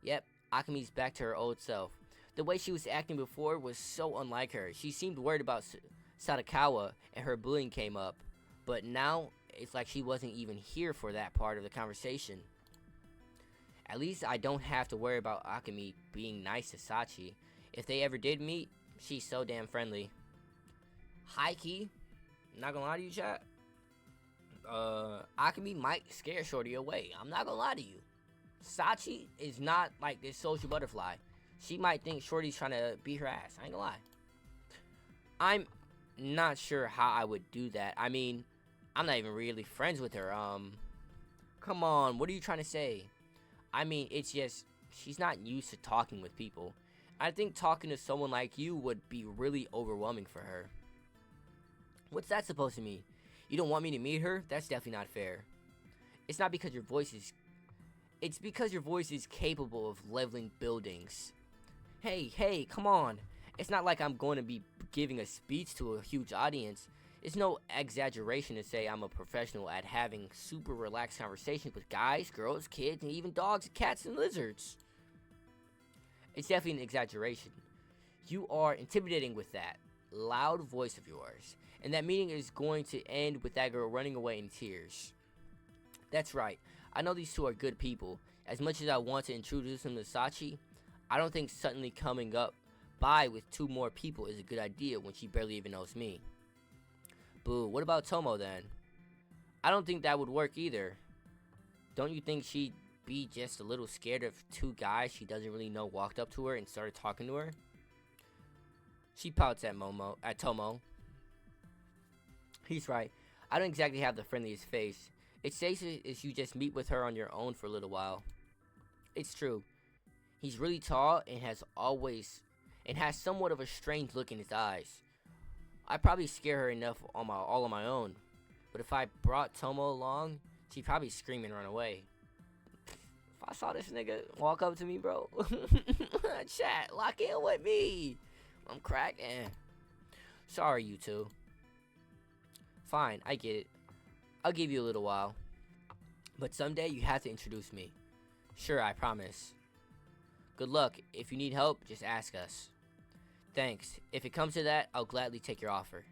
S1: Yep, Akemi's back to her old self. The way she was acting before was so unlike her. She seemed worried about Sadakawa, and her bullying came up. But now, it's like she wasn't even here for that part of the conversation. At least I don't have to worry about Akemi being nice to Sachi. If they ever did meet, she's so damn friendly. High key, not gonna lie to you, chat. Akemi might scare Shorty away. I'm not gonna lie to you. Sachi is not like this social butterfly. She might think Shorty's trying to beat her ass. I ain't gonna lie. I'm not sure how I would do that. I mean, I'm not even really friends with her. Come on, what are you trying to say? I mean, it's just, she's not used to talking with people. I think talking to someone like you would be really overwhelming for her. What's that supposed to mean? You don't want me to meet her? That's definitely not fair. It's not because your voice is... It's because your voice is capable of leveling buildings. Hey, come on. It's not like I'm going to be giving a speech to a huge audience. It's no exaggeration to say I'm a professional at having super relaxed conversations with guys, girls, kids, and even dogs, cats, and lizards. It's definitely an exaggeration. You are intimidating with that loud voice of yours. And that meeting is going to end with that girl running away in tears. That's right. I know these two are good people. As much as I want to introduce him to Sachi, I don't think suddenly coming up by with two more people is a good idea when she barely even knows me. Boo, what about Tomo then? I don't think that would work either. Don't you think she'd be just a little scared if two guys she doesn't really know walked up to her and started talking to her? She pouts at Tomo. He's right. I don't exactly have the friendliest face. It's safe if you just meet with her on your own for a little while. It's true. He's really tall and has somewhat of a strange look in his eyes. I probably scare her enough all on my own. But if I brought Tomo along, she'd probably scream and run away. If I saw this nigga walk up to me, bro, chat, lock in with me. I'm cracking. Sorry, you two. Fine, I get it. I'll give you a little while. But someday you have to introduce me. Sure, I promise. Good luck. If you need help, just ask us. Thanks. If it comes to that, I'll gladly take your offer.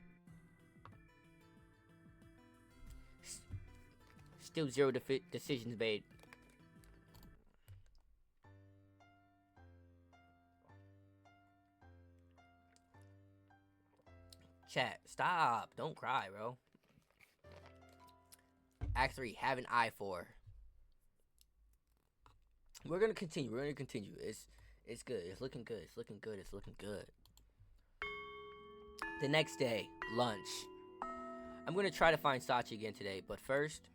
S1: Still zero decisions made. Chat, stop. Don't cry, bro. Act 3, have an eye for. We're gonna continue. It's good. It's looking good. The next day, lunch. I'm gonna try to find Sachi again today, but first,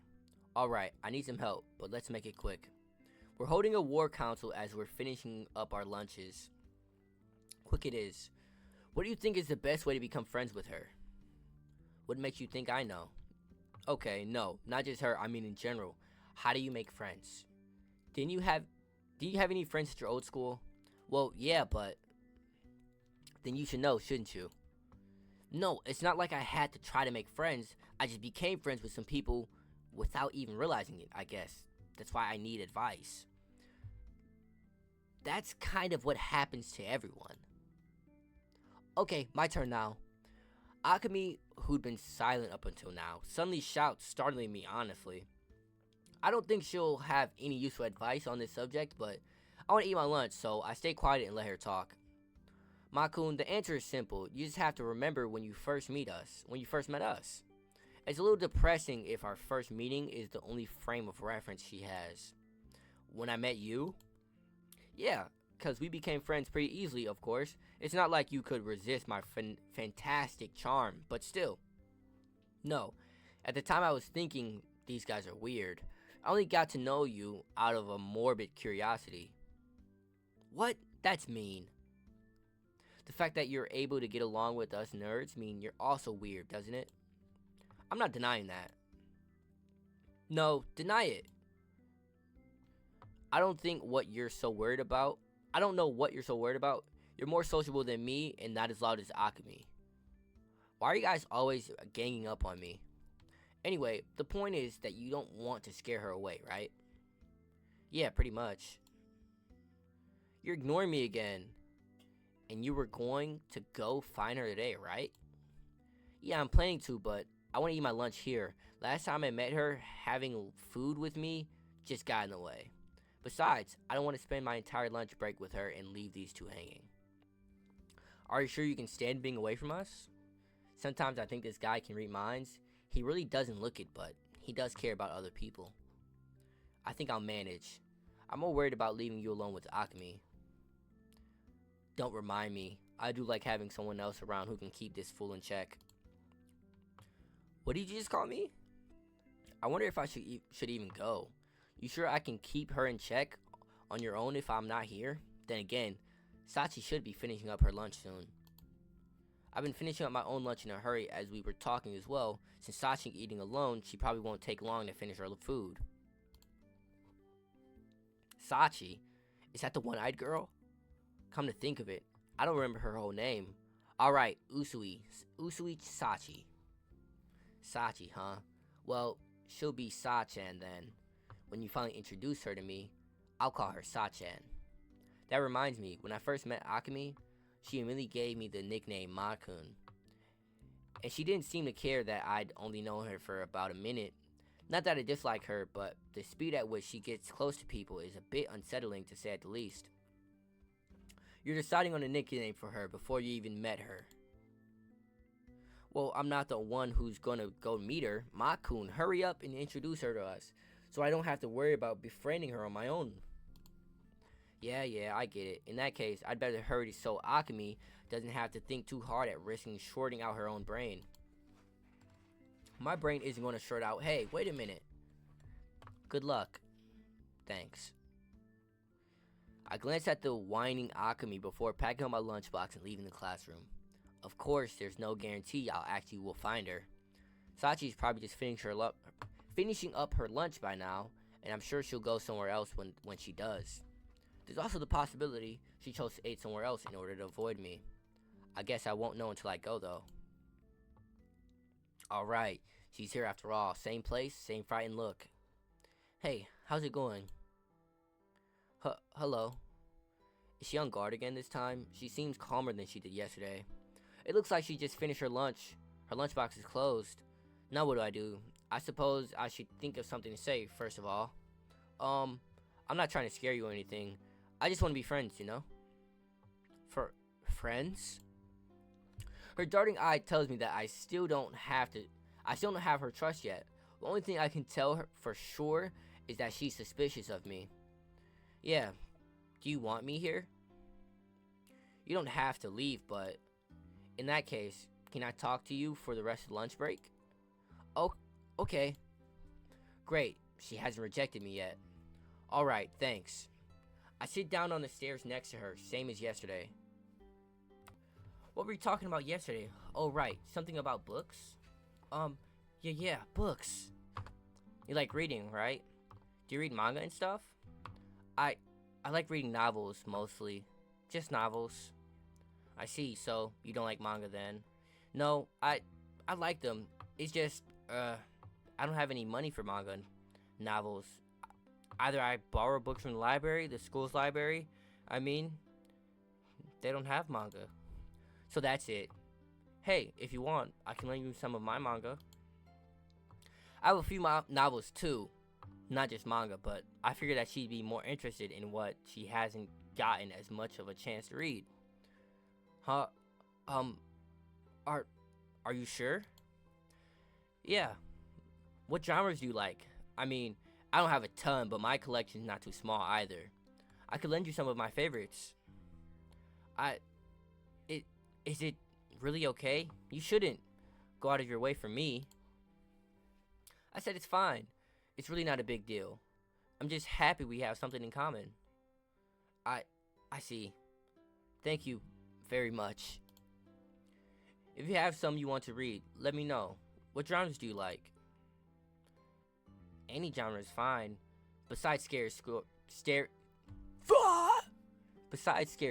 S1: alright, I need some help, but let's make it quick. We're holding a war council as we're finishing up our lunches. Quick it is. What do you think is the best way to become friends with her? What makes you think I know? Okay, no, not just her, I mean in general. How do you make friends? Did you have any friends at your old school? Well, yeah, but then you should know, shouldn't you? No, it's not like I had to try to make friends. I just became friends with some people without even realizing it, I guess. That's why I need advice. That's kind of what happens to everyone. Okay, my turn now. Akemi, who'd been silent up until now, suddenly shouts, startling me, honestly. I don't think she'll have any useful advice on this subject, but I want to eat my lunch, so I stay quiet and let her talk. Makun, the answer is simple. You just have to remember when you first met us. It's a little depressing if our first meeting is the only frame of reference she has. When I met you? Yeah, because we became friends pretty easily, of course. It's not like you could resist my fantastic charm, but still. No, at the time I was thinking, these guys are weird. I only got to know you out of a morbid curiosity. What? That's mean. The fact that you're able to get along with us nerds mean you're also weird, doesn't it? I'm not denying that. No, deny it. I don't know what you're so worried about. You're more sociable than me and not as loud as Akemi. Why are you guys always ganging up on me? Anyway, the point is that you don't want to scare her away, right? Yeah, pretty much. You're ignoring me again. And you were going to go find her today, right? Yeah, I'm planning to, but I want to eat my lunch here. Last time I met her, having food with me just got in the way. Besides, I don't want to spend my entire lunch break with her and leave these two hanging. Are you sure you can stand being away from us? Sometimes I think this guy can read minds. He really doesn't look it, but he does care about other people. I think I'll manage. I'm more worried about leaving you alone with Akemi. Don't remind me. I do like having someone else around who can keep this fool in check. What did you just call me? I wonder if I should even go. You sure I can keep her in check on your own if I'm not here? Then again, Sachi should be finishing up her lunch soon. I've been finishing up my own lunch in a hurry as we were talking as well. Since Sachi eating alone, she probably won't take long to finish her food. Sachi? Is that the one-eyed girl? Come to think of it, I don't remember her whole name. Alright, Usui Sachi. Sachi, huh? Well, she'll be Sachan then. When you finally introduce her to me, I'll call her Sachan. That reminds me, when I first met Akemi, she immediately gave me the nickname Makun. And she didn't seem to care that I'd only known her for about a minute. Not that I dislike her, but the speed at which she gets close to people is a bit unsettling to say at the least. You're deciding on a nickname for her before you even met her. Well, I'm not the one who's gonna go meet her. Ma-kun, hurry up and introduce her to us, so I don't have to worry about befriending her on my own. Yeah, I get it. In that case, I'd better hurry so Akemi doesn't have to think too hard at risking shorting out her own brain. My brain isn't going to short out. Hey, wait a minute. Good luck. Thanks. I glanced at the whining Akemi before packing up my lunchbox and leaving the classroom. Of course, there's no guarantee I'll actually will find her. Sachi's probably just finishing up her lunch by now, and I'm sure she'll go somewhere else when she does. There's also the possibility she chose to eat somewhere else in order to avoid me. I guess I won't know until I go, though. Alright, she's here after all. Same place, same frightened look. Hey, how's it going? Hello. Is she on guard again this time? She seems calmer than she did yesterday. It looks like she just finished her lunch. Her lunchbox is closed. Now what do? I suppose I should think of something to say, first of all. I'm not trying to scare you or anything. I just want to be friends, you know? Friends? Her darting eye tells me that I still don't have her trust yet. The only thing I can tell her for sure is that she's suspicious of me. Yeah, do you want me here? You don't have to leave, but in that case, can I talk to you for the rest of the lunch break? Oh, okay. Great, she hasn't rejected me yet. Alright, thanks. I sit down on the stairs next to her, same as yesterday. What were you talking about yesterday? Oh, right, something about books? Yeah, books. You like reading, right? Do you read manga and stuff? I like reading novels, mostly. Just novels. I see, so you don't like manga then? No, I like them. It's just, I don't have any money for manga and novels. Either I borrow books from the library, the school's library. I mean, they don't have manga. So that's it. Hey, if you want, I can lend you some of my manga. I have a few novels too. Not just manga, but I figured that she'd be more interested in what she hasn't gotten as much of a chance to read. Huh? Are you sure? Yeah. What genres do you like? I mean, I don't have a ton, but my collection's not too small either. I could lend you some of my favorites. Is it really okay? You shouldn't go out of your way for me. I said it's fine. It's really not a big deal. I'm just happy we have something in common. I see. Thank you very much. If you have some you want to read, let me know. What genres do you like? Any genre is fine. Besides scary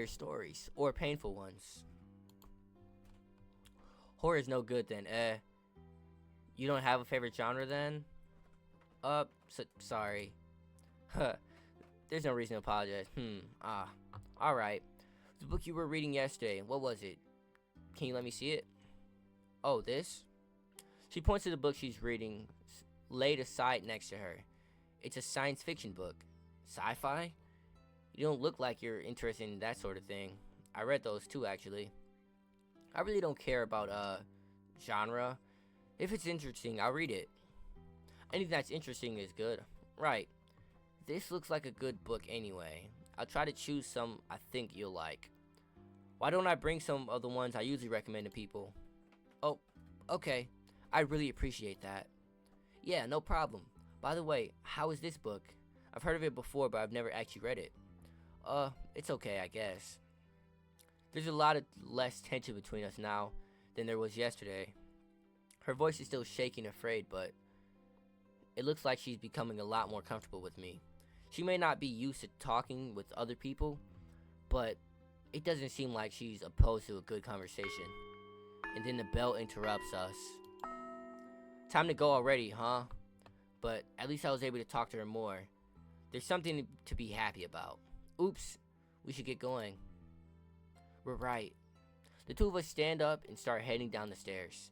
S1: stories or painful ones. Horror is no good then. You don't have a favorite genre then? Sorry. There's no reason to apologize. Alright. The book you were reading yesterday, what was it? Can you let me see it? Oh, this? She points to the book she's reading, laid aside next to her. It's a science fiction book. Sci-fi? You don't look like you're interested in that sort of thing. I read those too, actually. I really don't care about, genre. If it's interesting, I'll read it. Anything that's interesting is good. Right. This looks like a good book anyway. I'll try to choose some I think you'll like. Why don't I bring some of the ones I usually recommend to people? Oh, okay. I really appreciate that. Yeah, no problem. By the way, how is this book? I've heard of it before, but I've never actually read it. It's okay, I guess. There's a lot of less tension between us now than there was yesterday. Her voice is still shaking, afraid, but it looks like she's becoming a lot more comfortable with me. She may not be used to talking with other people, but it doesn't seem like she's opposed to a good conversation. And then the bell interrupts us. Time to go already, huh? But at least I was able to talk to her more. There's something to be happy about. Oops, we should get going. We're right. The two of us stand up and start heading down the stairs.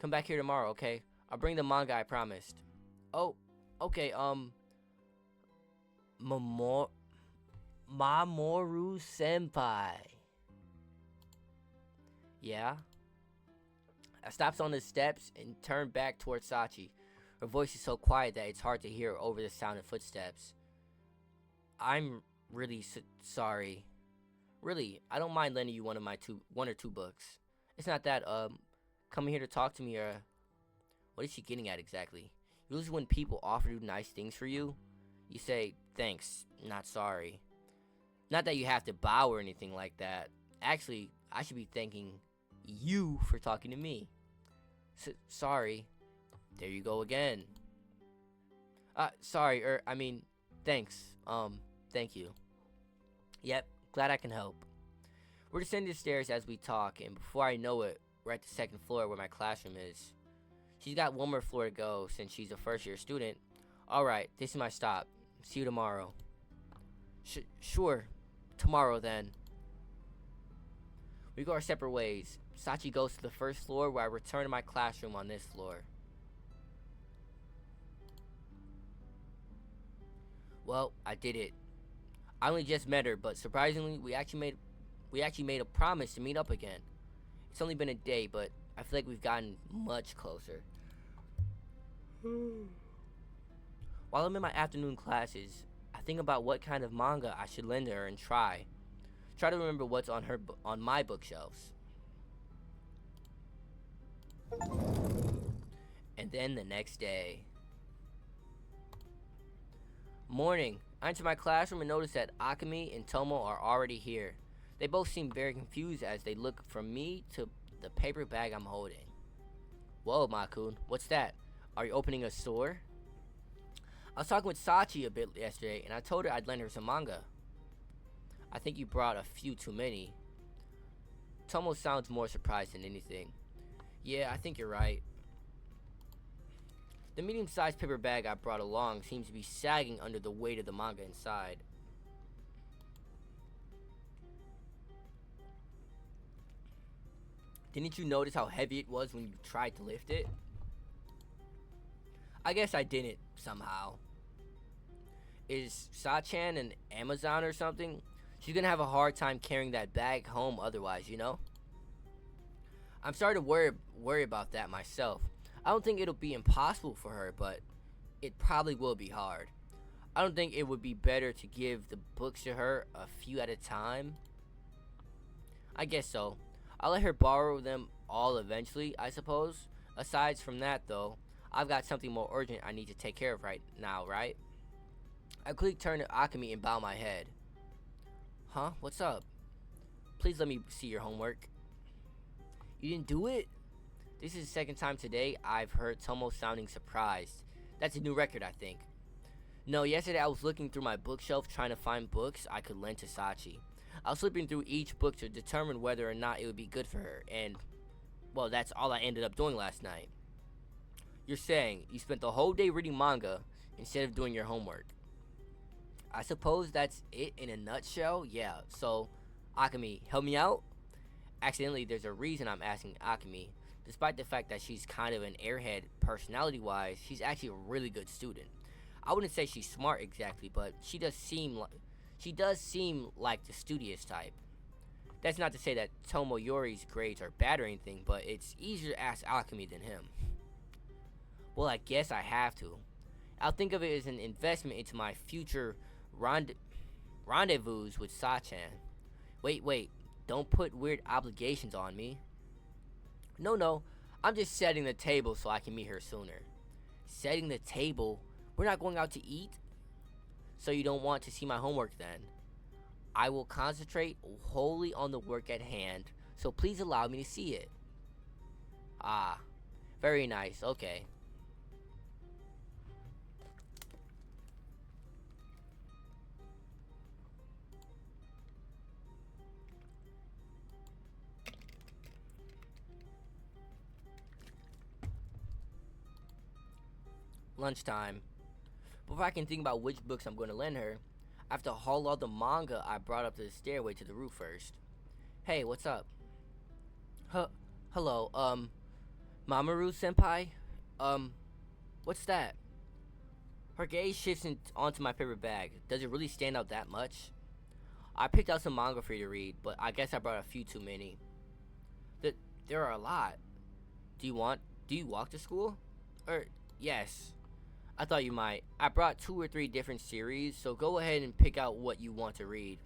S1: Come back here tomorrow, okay? I'll bring the manga I promised. Oh, okay, Mamoru Senpai. Yeah? I stopped on the steps and turned back towards Sachi. Her voice is so quiet that it's hard to hear over the sound of footsteps. I'm really sorry. Really, I don't mind lending you one or two books. It's not that, coming here to talk to me, or what is she getting at exactly? Usually when people offer to do nice things for you, you say, thanks, not sorry. Not that you have to bow or anything like that. Actually, I should be thanking you for talking to me. Sorry. There you go again. Sorry, thanks. Thank you. Yep, glad I can help. We're descending the stairs as we talk, and before I know it, we're at the second floor where my classroom is. She's got one more floor to go since she's a first-year student. Alright, this is my stop. See you tomorrow. Sure. Tomorrow, then. We go our separate ways. Sachi goes to the first floor, where I return to my classroom on this floor. Well, I did it. I only just met her, but surprisingly, we actually made a promise to meet up again. It's only been a day, but I feel like we've gotten much closer. While I'm in my afternoon classes, I think about what kind of manga I should lend her and try to remember what's on my bookshelves. And then the next day. Morning. I enter my classroom and notice that Akemi and Tomo are already here. They both seem very confused as they look from me to the paper bag I'm holding. Whoa, Makun, what's that? Are you opening a store? I was talking with Sachi a bit yesterday, and I told her I'd lend her some manga. I think you brought a few too many. Tomo sounds more surprised than anything. Yeah, I think you're right. The medium-sized paper bag I brought along seems to be sagging under the weight of the manga inside. Didn't you notice how heavy it was when you tried to lift it? I guess I didn't, somehow. Is Sachan an Amazon or something? She's gonna have a hard time carrying that bag home otherwise, you know? I'm starting to worry about that myself. I don't think it'll be impossible for her, but it probably will be hard. I don't think it would be better to give the books to her a few at a time. I guess so. I'll let her borrow them all eventually, I suppose. Aside from that, though, I've got something more urgent I need to take care of right now, right? I quickly turn to Akemi and bow my head. Huh? What's up? Please let me see your homework. You didn't do it? This is the second time today I've heard Tomo sounding surprised. That's a new record, I think. No, yesterday I was looking through my bookshelf trying to find books I could lend to Sachi. I was flipping through each book to determine whether or not it would be good for her, and, well, that's all I ended up doing last night. You're saying you spent the whole day reading manga instead of doing your homework. I suppose that's it in a nutshell, yeah. So, Akemi, help me out? Accidentally, there's a reason I'm asking Akemi. Despite the fact that she's kind of an airhead personality-wise, she's actually a really good student. I wouldn't say she's smart exactly, but she does seem like the studious type. That's not to say that Tomoyori's grades are bad or anything, but it's easier to ask Akemi than him. Well, I guess I have to. I'll think of it as an investment into my future rendezvous with Sachan. Wait, don't put weird obligations on me. No, I'm just setting the table so I can meet her sooner. Setting the table? We're not going out to eat? So you don't want to see my homework then? I will concentrate wholly on the work at hand, so please allow me to see it. Ah, very nice, okay. Lunchtime. Before I can think about which books I'm going to lend her, I have to haul all the manga I brought up to the stairway to the roof first. Hey, what's up? Hello, Mamoru senpai? What's that? Her gaze shifts onto my paper bag. Does it really stand out that much? I picked out some manga for you to read, but I guess I brought a few too many. There are a lot. Do you walk to school? Yes. I thought you might. I brought 2 or 3 different series, so go ahead and pick out what you want to read.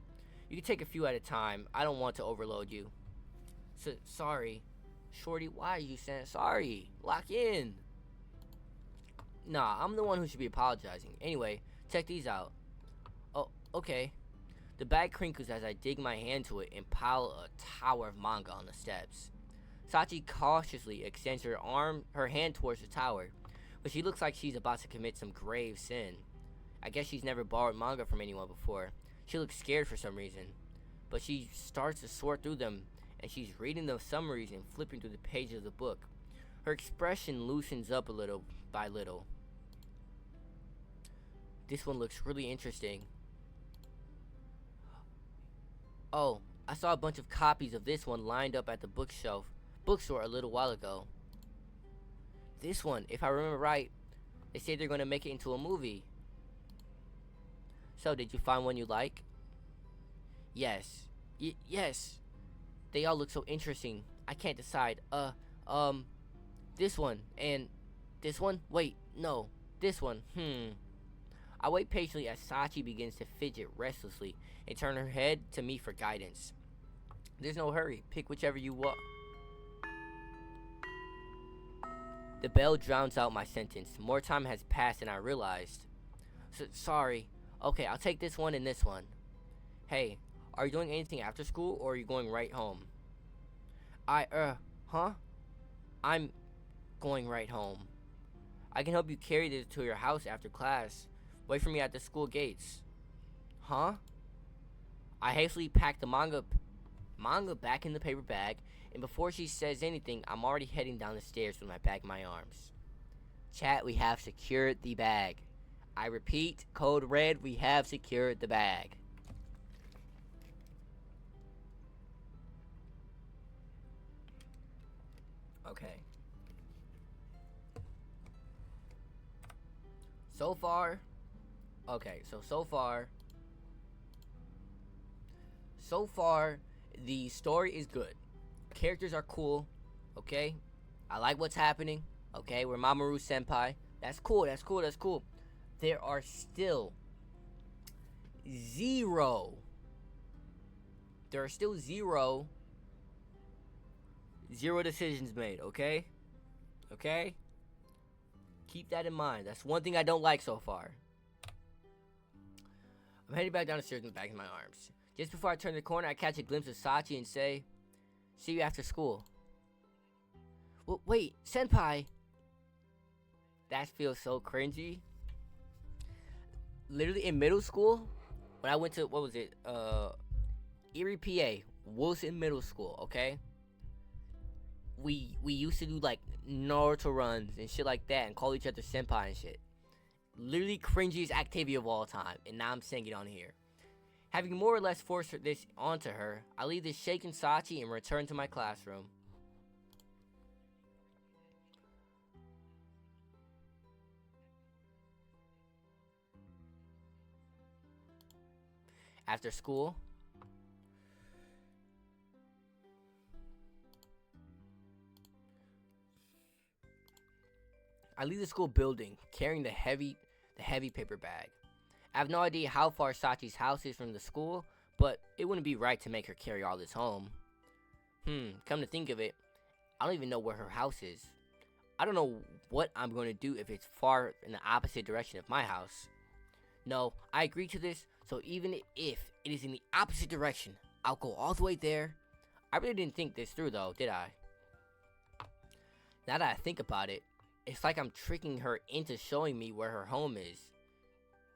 S1: You can take a few at a time. I don't want to overload you. Sorry. Shorty, why are you saying sorry? Lock in. Nah, I'm the one who should be apologizing. Anyway, check these out. Oh, okay. The bag crinkles as I dig my hand to it and pile a tower of manga on the steps. Sachi cautiously extends her hand towards the tower, but she looks like she's about to commit some grave sin. I guess she's never borrowed manga from anyone before. She looks scared for some reason, but she starts to sort through them, and she's reading the summaries and flipping through the pages of the book. Her expression loosens up a little by little. This one looks really interesting. Oh, I saw a bunch of copies of this one lined up at the bookstore a little while ago. This one, if I remember right, they say they're going to make it into a movie. So, did you find one you like? Yes. Yes. They all look so interesting. I can't decide. This one and this one? Wait, no. This one. I wait patiently as Sachi begins to fidget restlessly and turn her head to me for guidance. There's no hurry. Pick whichever you want. The bell drowns out my sentence. More time has passed than I realized. Sorry. Okay, I'll take this one and this one. Hey, are you doing anything after school or are you going right home? I'm going right home. I can help you carry this to your house after class. Wait for me at the school gates. Huh? I hastily pack the manga back in the paper bag, and before she says anything, I'm already heading down the stairs with my bag in my arms. Chat, we have secured the bag. I repeat, code red, we have secured the bag. Okay. So far, the story is good. Characters are cool, okay? I like what's happening, okay? We're Mamoru Senpai. That's cool. There are still zero decisions made, okay? Okay? Keep that in mind. That's one thing I don't like so far. I'm heading back down the stairs with the bag in my arms. Just before I turn the corner, I catch a glimpse of Sachi and say, "See you after school." Well, wait, Senpai! That feels so cringy. Literally in middle school, when I went to, Erie, PA, Wilson Middle School, okay? We used to do like Naruto runs and shit like that and call each other Senpai and shit. Literally cringiest activity of all time, and now I'm saying it on here. Having more or less forced this onto her, I leave this shaken Sachi and return to my classroom. After school, I leave the school building, carrying the heavy paper bag. I have no idea how far Sachi's house is from the school, but it wouldn't be right to make her carry all this home. Come to think of it, I don't even know where her house is. I don't know what I'm going to do if it's far in the opposite direction of my house. No, I agree to this, so even if it is in the opposite direction, I'll go all the way there. I really didn't think this through though, did I? Now that I think about it, it's like I'm tricking her into showing me where her home is.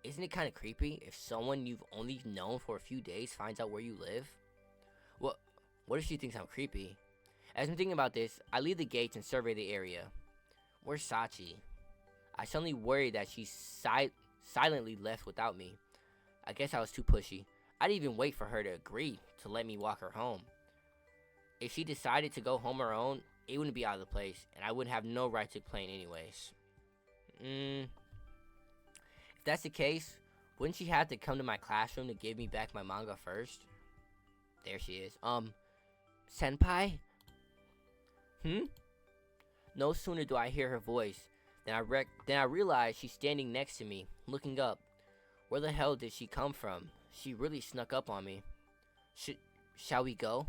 S1: Isn't it kind of creepy if someone you've only known for a few days finds out where you live? What if she thinks I'm creepy? As I'm thinking about this, I leave the gates and survey the area. Where's Sachi? I suddenly worry that she silently left without me. I guess I was too pushy. I didn't even wait for her to agree to let me walk her home. If she decided to go home on her own, it wouldn't be out of the place, and I wouldn't have no right to complain anyways. If that's the case, wouldn't she have to come to my classroom to give me back my manga first? There she is. Senpai? No sooner do I hear her voice than I realize she's standing next to me, looking up. Where the hell did she come from? She really snuck up on me. Shall we go?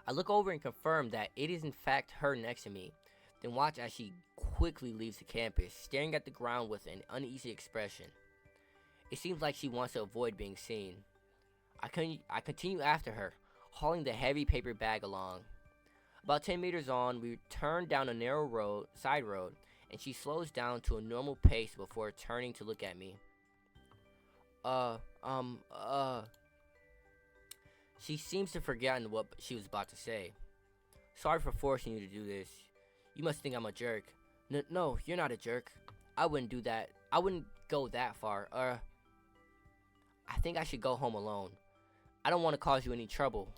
S1: I look over and confirm that it is in fact her next to me, then watch as she quickly leaves the campus, staring at the ground with an uneasy expression. It seems like she wants to avoid being seen. I continue after her, hauling the heavy paper bag along. About 10 meters on, we turn down a narrow side road, and she slows down to a normal pace before turning to look at me. She seems to have forgotten what she was about to say. Sorry for forcing you to do this. You must think I'm a jerk. No, you're not a jerk. I wouldn't do that. I wouldn't go that far. I think I should go home alone. I don't want to cause you any trouble.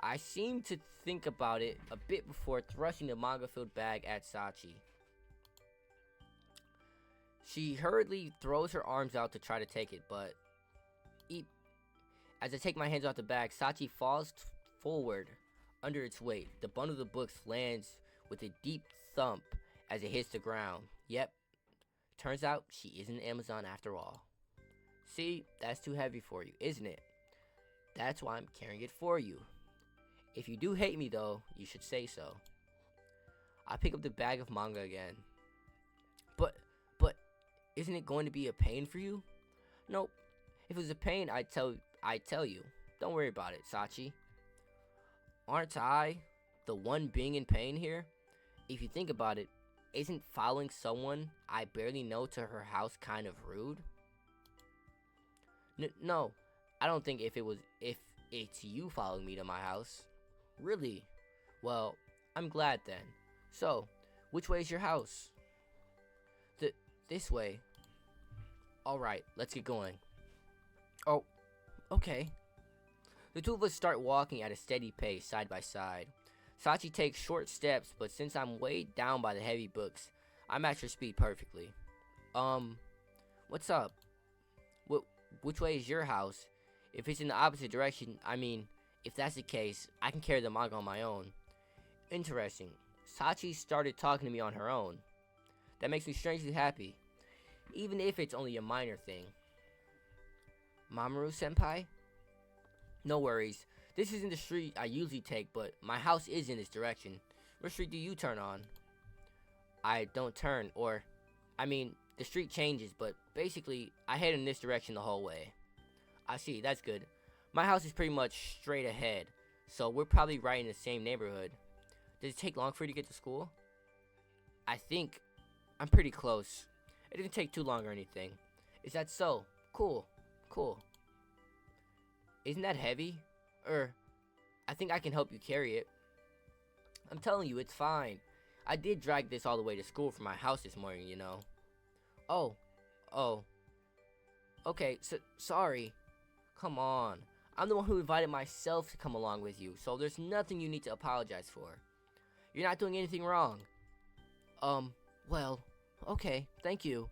S1: I seem to think about it a bit before thrusting the manga-filled bag at Sachi. She hurriedly throws her arms out to try to take it, but as I take my hands off the bag, Sachi falls forward under its weight. The bundle of books lands with a deep thump as it hits the ground. Yep, turns out she isn't Amazon after all. See, that's too heavy for you, isn't it? That's why I'm carrying it for you. If you do hate me though, you should say so. I pick up the bag of manga again. But, isn't it going to be a pain for you? Nope. If it was a pain, I'd tell you. Don't worry about it, Sachi. Aren't I the one being in pain here? If you think about it, isn't following someone I barely know to her house kind of rude? No, I don't think if it's you following me to my house. Really? Well, I'm glad then. So, which way is your house? This way. Alright, let's get going. Oh, okay. The two of us start walking at a steady pace, side by side. Sachi takes short steps, but since I'm weighed down by the heavy books, I match her speed perfectly. What's up? Which way is your house? If it's in the opposite direction, if that's the case, I can carry the manga on my own. Interesting. Sachi started talking to me on her own. That makes me strangely happy, even if it's only a minor thing. Mamoru-senpai? No worries. This isn't the street I usually take, but my house is in this direction. What street do you turn on? I don't turn, the street changes, but basically, I head in this direction the whole way. I see, that's good. My house is pretty much straight ahead, so we're probably right in the same neighborhood. Does it take long for you to get to school? I think I'm pretty close. It didn't take too long or anything. Is that so? Cool. Isn't that heavy? I think I can help you carry it. I'm telling you, it's fine. I did drag this all the way to school from my house this morning, you know. Oh. Okay, sorry. Come on. I'm the one who invited myself to come along with you, so there's nothing you need to apologize for. You're not doing anything wrong. Well, okay, thank you.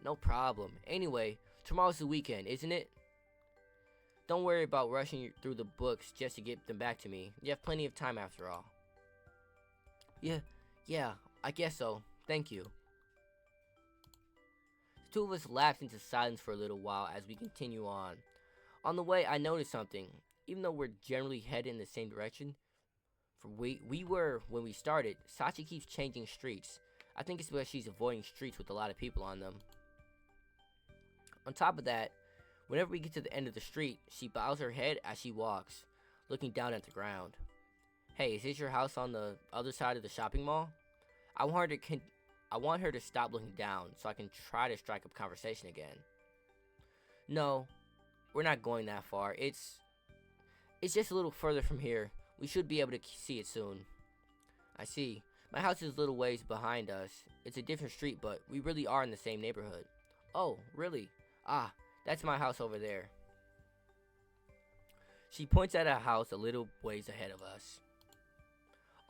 S1: No problem. Anyway, tomorrow's the weekend, isn't it? Don't worry about rushing through the books just to get them back to me. You have plenty of time after all. Yeah, I guess so. Thank you. The two of us lapse into silence for a little while as we continue on. On the way, I noticed something. Even though we're generally headed in the same direction, we were when we started, Sachi keeps changing streets. I think it's because she's avoiding streets with a lot of people on them. On top of that, whenever we get to the end of the street, she bows her head as she walks, looking down at the ground. Hey, is this your house on the other side of the shopping mall? I want her to stop looking down so I can try to strike up conversation again. No, we're not going that far. It's just a little further from here. We should be able to see it soon. I see. My house is a little ways behind us. It's a different street, but we really are in the same neighborhood. Oh, really? Ah, that's my house over there. She points at a house a little ways ahead of us.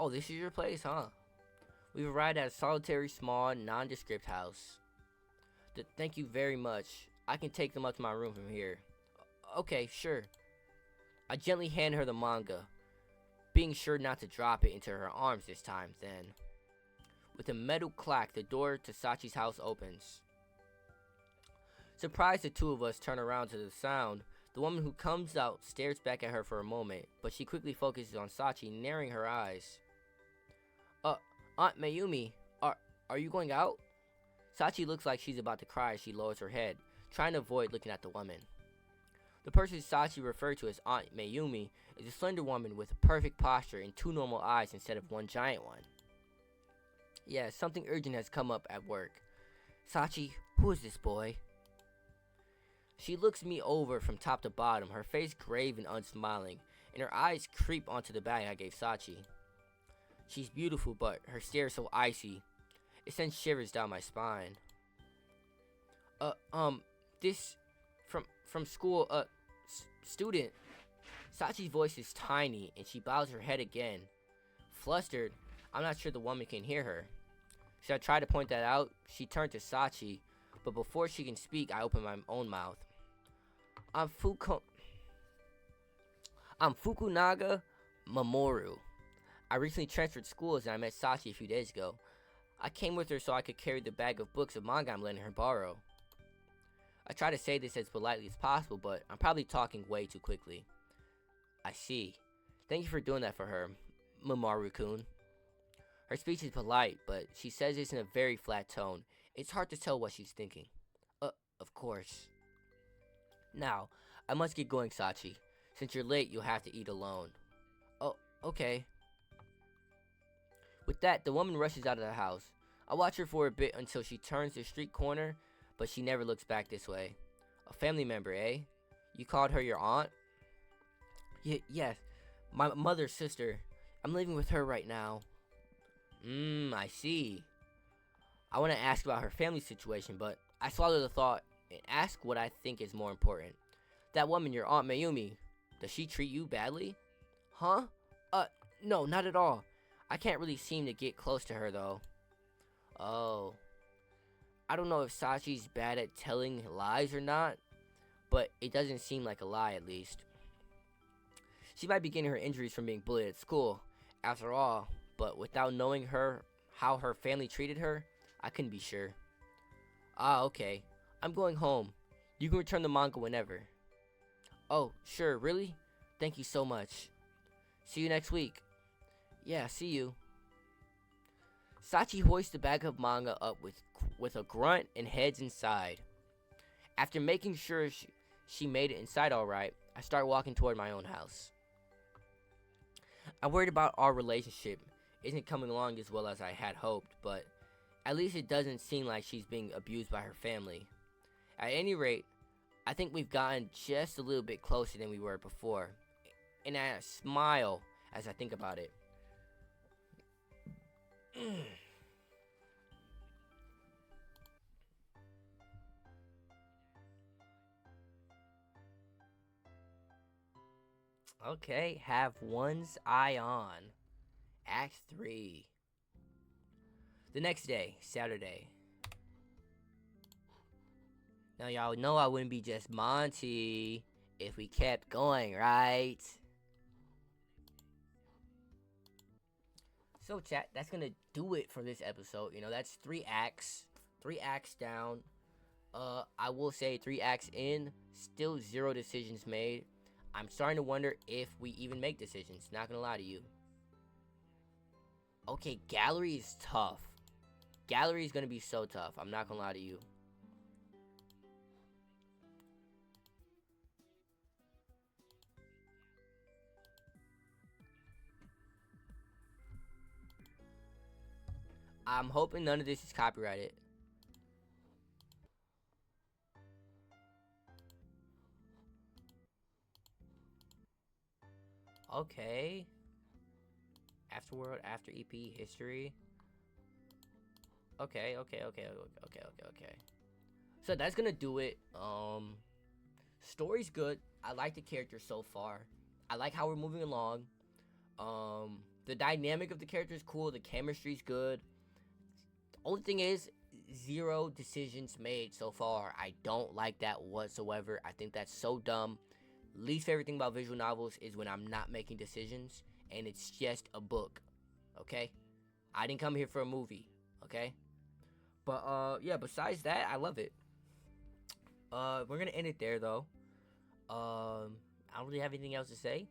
S1: Oh, this is your place, huh? We've arrived at a solitary, small, nondescript house. Thank you very much. I can take them up to my room from here. Okay, sure. I gently hand her the manga, being sure not to drop it into her arms this time. Then, with a metal clack, the door to Sachi's house opens. Surprised, the two of us turn around to the sound. The woman who comes out stares back at her for a moment, but she quickly focuses on Sachi, narrowing her eyes. Aunt Mayumi, are you going out? Sachi looks like she's about to cry as she lowers her head, trying to avoid looking at the woman. The person Sachi referred to as Aunt Mayumi is a slender woman with a perfect posture and two normal eyes instead of one giant one. Yeah, something urgent has come up at work. Sachi, who is this boy? She looks me over from top to bottom, her face grave and unsmiling, and her eyes creep onto the bag I gave Sachi. She's beautiful, but her stare is so icy. It sends shivers down my spine. This from school, student. Sachi's voice is tiny, and she bows her head again. Flustered, I'm not sure the woman can hear her. Should I try to point that out? She turned to Sachi, but before she can speak, I open my own mouth. I'm Fukunaga Mamoru. I recently transferred schools and I met Sachi a few days ago. I came with her so I could carry the bag of books of manga I'm letting her borrow. I try to say this as politely as possible, but I'm probably talking way too quickly. I see. Thank you for doing that for her, Mamoru-kun. Her speech is polite, but she says this in a very flat tone. It's hard to tell what she's thinking. Of course. Now, I must get going, Sachi. Since you're late, you'll have to eat alone. Oh, okay. With that, the woman rushes out of the house. I watch her for a bit until she turns the street corner, but she never looks back this way. A family member, eh? You called her your aunt? Yes. My mother's sister. I'm living with her right now. I see. I want to ask about her family situation, but I swallow the thought and ask what I think is more important. That woman, your Aunt Mayumi, does she treat you badly? Huh? No, not at all. I can't really seem to get close to her, though. Oh. I don't know if Sachi's bad at telling lies or not, but it doesn't seem like a lie, at least. She might be getting her injuries from being bullied at school, after all, but without knowing her, how her family treated her, I couldn't be sure. Okay. I'm going home. You can return the manga whenever. Oh, sure, really? Thank you so much. See you next week. Yeah, see you. Sachi hoists the bag of manga up with a grunt and heads inside. After making sure she made it inside alright, I start walking toward my own house. I'm worried about our relationship isn't coming along as well as I had hoped, but at least it doesn't seem like she's being abused by her family. At any rate, I think we've gotten just a little bit closer than we were before, and I smile as I think about it. Okay, have one's eye on. Act 3. The next day, Saturday. Now y'all know I wouldn't be just Monty if we kept going, right? So chat, that's gonna do it for this episode. That's 3 acts. 3 acts down. I will say 3 acts in, still 0 decisions made. I'm starting to wonder if we even make decisions, not gonna lie to you. Okay, gallery is tough. Gallery is gonna be so tough, I'm not gonna lie to you. I'm hoping none of this is copyrighted. Okay. Afterworld, after EP, history. Okay. So that's gonna do it. Story's good. I like the characters so far. I like how we're moving along. The dynamic of the characters is cool. The chemistry's good. Only thing is, 0 decisions made so far. I don't like that whatsoever. I think that's so dumb. Least favorite thing about visual novels is when I'm not making decisions and it's just a book. Okay? I didn't come here for a movie. Okay? But yeah, besides that, I love it. We're gonna end it there though. I don't really have anything else to say.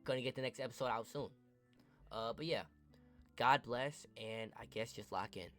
S1: Gonna get the next episode out soon. But yeah. God bless, and I guess just lock in.